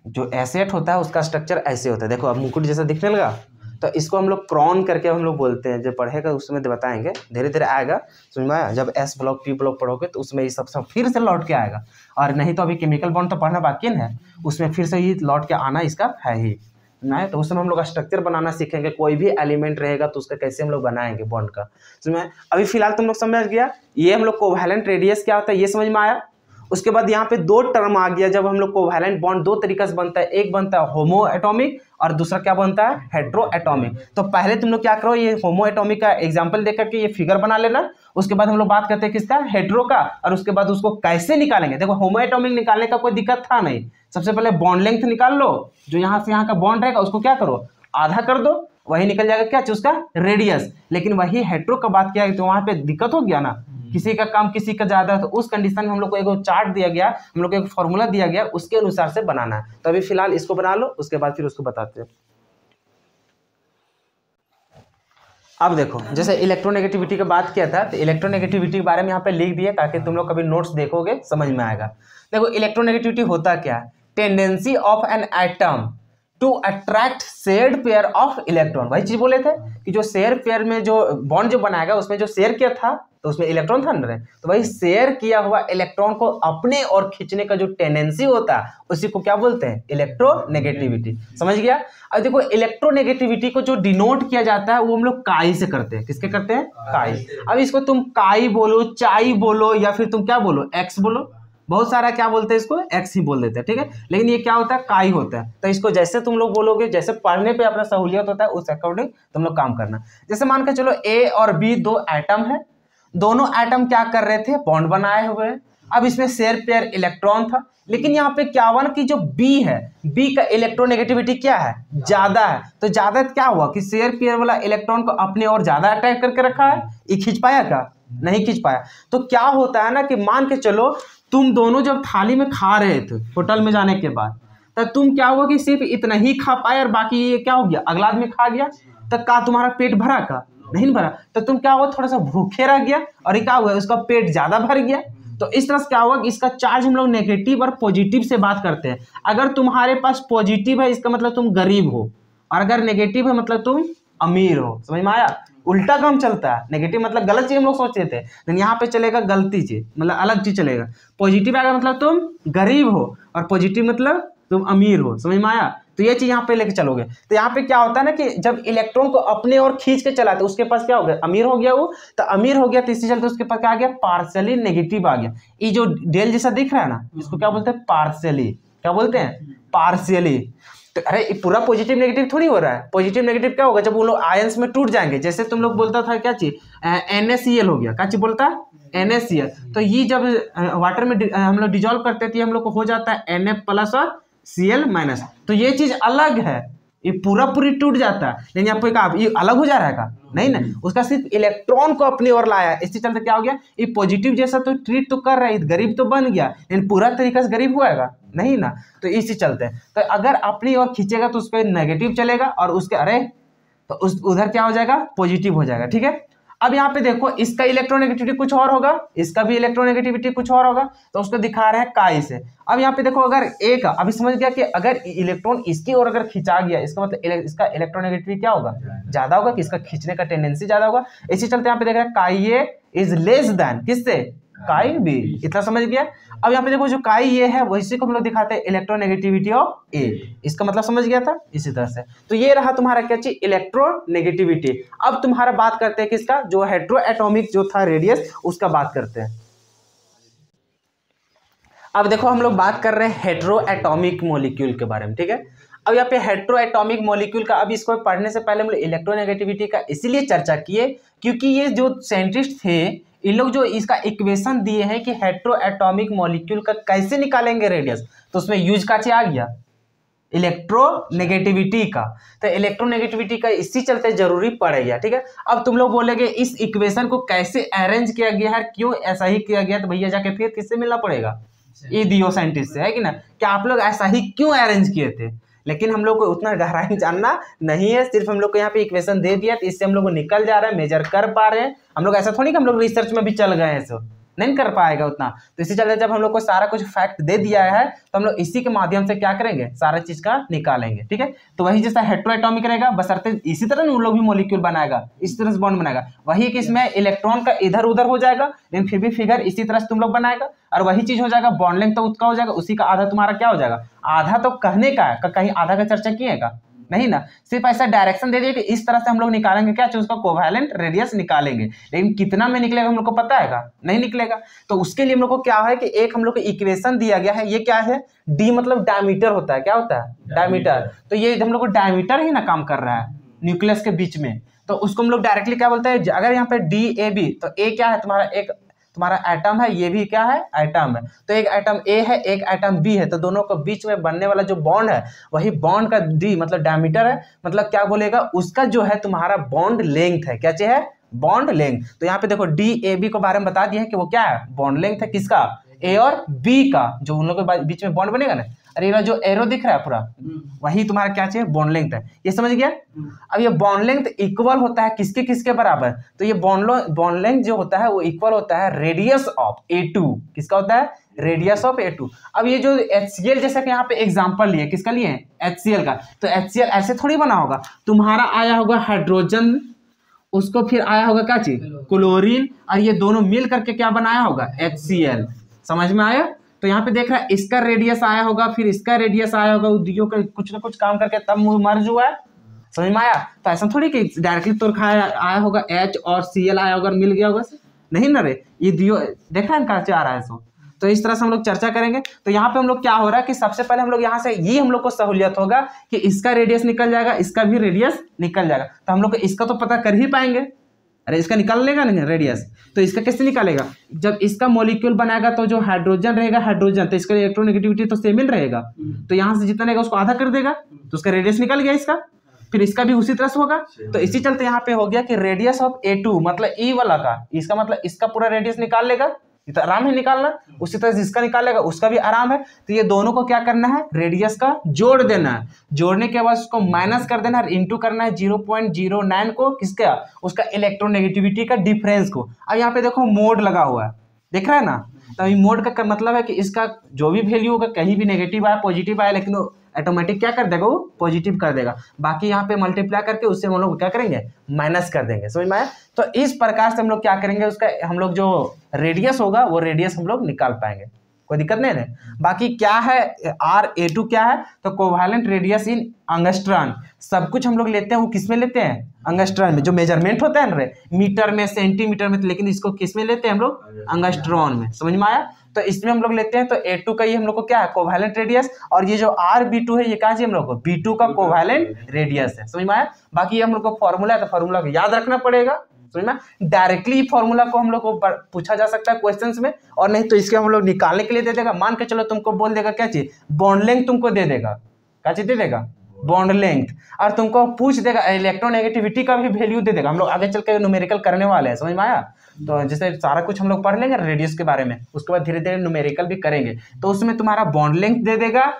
जो एसेट होता है उसका स्ट्रक्चर ऐसे होता है, देखो अब मुकुट जैसा दिखने लगा। तो इसको हम लोग क्रॉन करके हम लोग बोलते हैं, जब पढ़ेगा उसमें बताएंगे, धीरे धीरे आएगा समझ में आया। जब एस ब्लॉक पी ब्लॉक पढ़ोगे तो उसमें ये सब फिर से लौट के आएगा, और नहीं तो अभी केमिकल बॉन्ड तो पढ़ना बाकी है, उसमें फिर से ये लौट के आना इसका है ही नहीं। तो उसमें हम लोग स्ट्रक्चर बनाना सीखेंगे, कोई भी एलिमेंट रहेगा तो उसका कैसे हम लोग बनाएंगे बॉन्ड का, समझ में। अभी फिलहाल तुम लोग समझ गया, ये हम लोग कोवैलेंट रेडियस क्या होता है ये समझ में आया। उसके बाद यहाँ पे 2 टर्म आ गया, जब हम लोग कोवैलेंट बॉन्ड 2 तरीके से बनता है, एक बनता है होमो एटॉमिक और दूसरा क्या बनता है, हेट्रो एटॉमिक। तो पहले तुम लोग क्या करो, ये होमो एटॉमिक का एग्जांपल देकर के ये फिगर बना लेना। उसके बाद हम लोग बात करते हैं किसका, हेट्रो का, और उसके बाद उसको कैसे निकालेंगे। देखो होमो एटॉमिक निकालने का कोई दिक्कत था नहीं, सबसे पहले बॉन्ड लेंथ निकाल लो, जो यहाँ से यहाँ का बॉन्ड रहेगा उसको क्या करो, आधा कर दो, वही निकल जाएगा क्या, उसका रेडियस। लेकिन वही हेट्रो का बात किया तो वहां पे दिक्कत हो गया ना, किसी का कम किसी का ज्यादा, तो उस कंडीशन में हम लोग को एक चार्ट दिया गया, हम लोग को एक फॉर्मूला दिया गया, उसके अनुसार से बनाना है। तो अभी फिलहाल इसको बना लो, उसके बाद फिर उसको बताते हैं। अब देखो जैसे इलेक्ट्रोनेगेटिविटी की बात किया था, तो इलेक्ट्रोनेगेटिविटी के बारे में यहाँ पे लिख दिए ताकि तुम लोग कभी नोट्स देखोगे समझ में आएगा। देखो इलेक्ट्रोनेगेटिविटी होता क्या है, tendency of an atom to attract shared pair of electron. वही चीज बोले थे कि जो शेयर पेयर में जो बॉन्ड जो बनाएगा उसमें जो शेयर किया था तो उसमें इलेक्ट्रॉन था ना, तो वही शेयर किया हुआ इलेक्ट्रॉन को अपने और खींचने का जो टेंडेंसी होता है उसी को क्या बोलते हैं, इलेक्ट्रोनेगेटिविटी। समझ गया। अब देखो इलेक्ट्रोनेगेटिविटी को जो डिनोट किया जाता है वो हम लोग काई से करते हैं। किसके करते हैं, काई। अब इसको तुम काई बोलो, चाई बोलो, या फिर तुम क्या बोलो, एक्स बोलो, बहुत सारा क्या बोलते हैं इसको, एक्स ही बोल देते हैं, ठीक है। लेकिन ये क्या होता है, काई होता है। तो इसको जैसे तुम लोग बोलोगे, जैसे पढ़ने पे अपना सहूलियत होता है उस अकॉर्डिंग तुम लोग काम करना। जैसे मान के चलो ए और बी 2 एटम है, दोनों एटम क्या कर रहे थे, बॉन्ड बनाए हुए हैं। अब इसमें शेयर पेयर इलेक्ट्रॉन था, लेकिन यहाँ पे क्या हुआ ना कि जो बी है, बी का इलेक्ट्रोनेगेटिविटी क्या है, ज्यादा है। तो ज्यादा क्या हुआ कि शेयर पेयर वाला इलेक्ट्रॉन को अपने और ज्यादा अटैक करके रखा है, ये खींच पाया क्या, नहीं खींच पाया। तो क्या होता है ना कि मान के चलो तुम दोनों जब थाली में खा रहे थे होटल में जाने के बाद, तो तुम क्या हुआ कि सिर्फ इतना ही खा पाए और बाकी ये क्या हो गया, अगला आदमी खा गया, तो क्या तुम्हारा पेट भरा का, नहीं भरा। तो तुम क्या हुआ, थोड़ा सा भूखे रह गया, और ये क्या हुआ, उसका पेट ज्यादा भर गया। तो इस तरह से क्या हुआ कि इसका चार्ज हम लोग नेगेटिव और पॉजिटिव से बात करते हैं। अगर तुम्हारे पास पॉजिटिव है इसका मतलब तुम गरीब हो, और अगर नेगेटिव है मतलब तुम अमीर हो। समझ में आया। उल्टा काम चलता है, नेगेटिव मतलब गलत चीज हम लोग सोचते थे, लेकिन यहाँ पे चलेगा गलती चीज, मतलब अलग चीज चलेगा। पॉजिटिव आएगा मतलब तुम गरीब हो, और पॉजिटिव मतलब तुम अमीर हो। समझ में आया। तो ये चीज यहाँ पे लेके चलोगे। तो यहाँ पे क्या होता है ना कि जब इलेक्ट्रॉन को अपने और खींच के चलाते उसके पास क्या हो गया, अमीर हो गया वो। तो अमीर हो गया तो इसी चलते उसके पास क्या आ गया, पार्शियली नेगेटिव आ गया। ये जो डेल जैसा दिख रहा है ना, इसको क्या बोलते हैं, पार्शियली। क्या बोलते हैं, पार्शियली। तो अरे पूरा पॉजिटिव नेगेटिव थोड़ी हो रहा है। पॉजिटिव नेगेटिव क्या होगा, जब वो लोग आयंस में टूट जाएंगे, जैसे तुम लोग बोलता था क्या चीज NaCl हो गया, क्या चीज बोलता NaCl, तो ये जब वाटर में हम लोग डिजोल्व करते थे हम लोग को हो जाता है Na प्लस और Cl-, तो ये चीज अलग है, ये पूरा पूरी टूट जाता है, लेकिन यहाँ पे कहा ये अलग हो जा रहा है का नहीं ना, उसका सिर्फ इलेक्ट्रॉन को अपनी ओर लाया, इससे चलते क्या हो गया, ये पॉजिटिव जैसा तो ट्रीट तो कर रहा है, गरीब तो बन गया, लेकिन पूरा तरीका से गरीब हुएगा नहीं ना, तो इसी चलते तो अगर अपनी ओर खींचेगा तो उस पर नेगेटिव चलेगा और उसके अरे तो उस उधर क्या हो जाएगा, पॉजिटिव हो जाएगा। ठीक है, अब यहाँ पे देखो इसका इलेक्ट्रोनेगेटिविटी कुछ और होगा, इसका भी इलेक्ट्रोनेगेटिविटी कुछ और होगा, तो उसको दिखा रहे हैं काई से। अब यहाँ पे देखो अगर एक अभी समझ गया कि अगर इलेक्ट्रॉन इसकी ओर अगर खिंचा गया, इसका मतलब इसका इलेक्ट्रोनेगेटिविटी क्या होगा, ज्यादा होगा, कि इसका खींचने का टेंडेंसी ज्यादा होगा। इसी चलते यहाँ पे देख रहे हैं काई ए इज लेस देन किससे, काई बी, इतना समझ गया। अब यहाँ पे देखो जो काई ये है वैसे को हम लोग दिखाते हैं इलेक्ट्रोनेगेटिविटी ऑफ ए, इसका मतलब समझ गया था इसी तरह से। तो ये रहा तुम्हारा क्या चीज, इलेक्ट्रोनेगेटिविटी। अब तुम्हारा बात करते हैं किसका, जो हेट्रो एटॉमिक जो था रेडियस, उसका बात करते हैं। अब देखो हम लोग बात कर रहे हैं हेट्रो एटॉमिक मॉलिक्यूल के बारे में। ठीक है, अब यहाँ पे हेट्रो एटॉमिक मॉलिक्यूल का, अब इसको पढ़ने से पहले हम लोग इलेक्ट्रोनेगेटिविटी का इसलिए चर्चा किए क्योंकि ये जो साइंटिस्ट थे इन लोग जो इसका इक्वेशन दिए हैं कि हेट्रो एटॉमिक मॉलिक्यूल का कैसे निकालेंगे रेडियस, तो उसमें यूज का आ गया इलेक्ट्रोनेगेटिविटी का, तो इलेक्ट्रोनेगेटिविटी का इसी चलते जरूरी पड़ गया। ठीक है, अब तुम लोग बोलेगे इस इक्वेशन को कैसे अरेंज किया गया है, क्यों ऐसा ही किया गया, तो भैया जाके फिर किससे मिलना पड़ेगा, ये दियो साइंटिस्ट से, है कि ना, कि आप लोग ऐसा ही क्यों अरेंज किए थे। लेकिन हम लोग को उतना गहराई जानना नहीं है, सिर्फ हम लोग को यहाँ पे इक्वेशन दे दिया तो इससे हम लोग को निकल जा रहा है, मेजर कर पा रहे हैं हम लोग। ऐसा थोड़ी कि हम लोग रिसर्च में भी चल गए हैं, सो नहीं कर पाएगा उतना। तो इसी चलते जब हम लोग को सारा कुछ फैक्ट दे दिया है तो हम लोग इसी के माध्यम से क्या करेंगे, सारा चीज का निकालेंगे। ठीक है, तो वही जैसा हेट्रो एटॉमिक रहेगा, बशर्ते इसी तरह ना उन लोग भी मॉलिक्यूल बनाएगा, इस तरह से बॉन्ड बनाएगा, वही कि इसमें इलेक्ट्रॉन का इधर उधर हो जाएगा, लेकिन फिर भी फिगर इसी तरह से तुम लोग बनाएगा, और वही चीज हो जाएगा, बॉन्ड लेंथ तो उसका हो जाएगा, उसी का आधा तुम्हारा क्या हो जाएगा, आधा तो कहने का है, कहीं आधा का चर्चा किएगा नहीं ना, सिर्फ ऐसा डायरेक्शन दे दिए कि इस तरह से हम लोग निकालेंगे क्या चाहिए, उसका कोवैलेंट रेडियस निकालेंगे, लेकिन कितना में निकलेगा हम लोग को पता है, नहीं निकलेगा। तो उसके लिए हम लोग को क्या है कि एक हम लोग को इक्वेशन दिया गया है, ये क्या है, डी मतलब डायमीटर होता है, क्या होता है, डायमीटर, तो ये हम लोग को डायमीटर ही ना काम कर रहा है न्यूक्लियस के बीच में, तो उसको हम लोग डायरेक्टली क्या बोलते हैं, अगर यहाँ पे DAB, तो ए क्या है तुम्हारा, एक तुम्हारा एटम है, ये भी क्या है, एटम है, तो एक एटम ए है एक एटम बी है, तो दोनों के बीच में बनने वाला जो बॉन्ड है वही बॉन्ड का डी मतलब डायमीटर है, मतलब क्या बोलेगा, उसका जो है तुम्हारा बॉन्ड लेंथ है, क्या चाहिए है, बॉन्ड लेंथ। तो यहाँ पे देखो DAB के बारे में बता दिया है कि वो क्या है, बॉन्ड लेंथ है, किसका, ए और बी का, जो उन लोगों के बीच में बॉन्ड बनेगा ना, अरे ये जो एरो दिख रहा है पूरा, वही तुम्हारा क्या चाहिए, बॉन्ड लेंथ है, ये समझ गया। अब ये बॉन्ड लेंथ इक्वल होता है किसके किसके बराबर, तो ये बॉन्ड लेंथ जो होता है वो इक्वल होता है रेडियस ऑफ A2, किसका होता है, रेडियस ऑफ A2। अब ये जो HCl जैसा कि यहाँ पे एग्जांपल लिए, किसका लिए, HCl का, तो HCl ऐसे थोड़ी बना होगा, तुम्हारा आया होगा हाइड्रोजन, उसको फिर आया होगा क्या चीज, क्लोरीन, और ये दोनों मिल करके क्या बनाया होगा, HCl, समझ में आया। तो यहाँ पे देख रहा है इसका रेडियस आया होगा, फिर इसका रेडियस आया होगा, दियो का कुछ ना कुछ काम करके तब मर्ज हुआ है, समझ में आया। तो ऐसा थोड़ी कि डायरेक्टली तोड़ खाया आया होगा, H और Cl आया होगा, मिल गया होगा, नहीं ना रे, ये दियो देख रहे हैं कहाँ से आ रहा है सो। तो इस तरह से हम लोग चर्चा करेंगे। तो यहाँ पे हम लोग क्या हो रहा है कि सबसे पहले हम लोग यहाँ से ये हम लोग को सहूलियत होगा कि इसका रेडियस निकल जाएगा, इसका भी रेडियस निकल जाएगा, तो हम लोग को इसका तो पता कर ही पाएंगे, अरे इसका निकाल लेगा नहीं रेडियस, तो इसका कैसे निकालेगा, जब इसका मॉलिक्यूल बनाएगा तो जो हाइड्रोजन रहेगा, हाइड्रोजन तो इसका इलेक्ट्रोनेगेटिविटी तो सेम ही रहेगा, तो यहाँ से जितना रहेगा उसको आधा कर देगा, तो उसका रेडियस निकल गया इसका, फिर इसका भी उसी तरह से होगा। तो इसी चलते यहाँ पे हो गया कि रेडियस ऑफ A2 मतलब E वाला का, इसका मतलब इसका पूरा रेडियस निकाल लेगा, तो आराम है निकालना, उसी तरह से इसका निकालेगा, उसका भी आराम है। तो ये दोनों को क्या करना है, रेडियस का जोड़ देना है, जोड़ने के बाद उसको माइनस कर देना है, इंटू करना है 0.09 को, किसका, उसका इलेक्ट्रोनेगेटिविटी का डिफरेंस को। अब यहाँ पे देखो मोड लगा हुआ है, देख रहा है ना, तो अभी मोड का मतलब है कि इसका जो भी वैल्यू होगा, कहीं भी नेगेटिव आया पॉजिटिव आया, लेकिन वो ऑटोमेटिक क्या कर देगा, वो पॉजिटिव कर देगा, बाकी यहाँ पे मल्टीप्लाई करके उससे हम लोग क्या करेंगे, माइनस कर देंगे, समझ में आया। तो इस प्रकार से हम लोग क्या करेंगे, उसका हम लोग जो रेडियस होगा वो रेडियस हम लोग निकाल पाएंगे। कोई दिक्कत नहीं है। बाकी क्या है Ra2 क्या है, तो कोवैलेंट रेडियस इन एंगस्ट्रॉन। सब कुछ हम लोग लेते हैं वो किस में लेते हैं, एंगस्ट्रॉन में। जो मेजरमेंट होता है ना मीटर में सेंटीमीटर में, तो लेकिन इसको किस में लेते हैं हम लोग, एंगस्ट्रॉन में। समझ में आया। तो इसमें हम लोग लेते हैं, तो A2 का ये हम लोग को क्या है, कोवैलेंट रेडियस, और ये जो Rb2 है ये कहाँ से हम लोग को B2 का कोवैलेंट रेडियस है। समझ में आया। बाकी ये हम लोग को फॉर्मूला है, तो फॉर्मूला को याद रखना पड़ेगा। समझ में। डायरेक्टली फॉर्मूला को हम लोग को पूछा जा सकता है क्वेश्चंस में, और नहीं तो इसके हम लोग निकालने के लिए दे देगा। मान के चलो तुमको बोल देगा क्या चीज, बॉन्ड लेंथ तुमको दे देगा, क्या चीज दे देगा, बॉन्ड लेंथ, और तुमको पूछ देगा इलेक्ट्रोनेगेटिविटी का भी वैल्यू दे देगा। हम लोग आगे चल के न्यूमेरिकल करने वाले हैं। समझ में आया। तो जैसे सारा कुछ हम लोग पढ़ लेंगे रेडियस के बारे में, उसके बाद धीरे धीरे न्यूमेरिकल भी करेंगे। तो उसमें तुम्हारा बॉन्ड लेंथ दे देगा,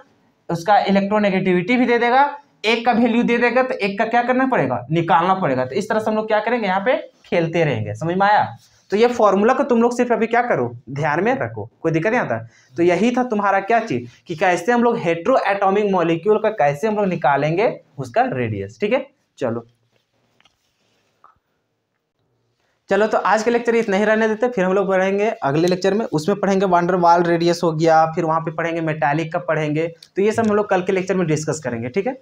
उसका इलेक्ट्रोनेगेटिविटी भी दे देगा, एक का वैल्यू दे देगा, तो एक का क्या करना पड़ेगा, निकालना पड़ेगा। तो इस तरह से हम लोग क्या करेंगे, यहाँ पे खेलते रहेंगे। समझ में आया। तो ये फॉर्मूला को तुम लोग सिर्फ अभी क्या करो, ध्यान में रखो, कोई दिक्कत नहीं आता। तो यही था तुम्हारा क्या चीज, कि कैसे हम लोग हेटेरो एटॉमिक मॉलिक्यूल का कैसे हम लोग निकालेंगे उसका रेडियस। ठीक है, चलो तो आज के लेक्चर इतना ही रहने देते, फिर हम लोग पढ़ेंगे अगले लेक्चर में। उसमें पढ़ेंगे वांडर वाल रेडियस हो गया, फिर वहां पे पढ़ेंगे मेटालिक का पढ़ेंगे। तो ये सब हम लोग कल के लेक्चर में डिस्कस करेंगे। ठीक है।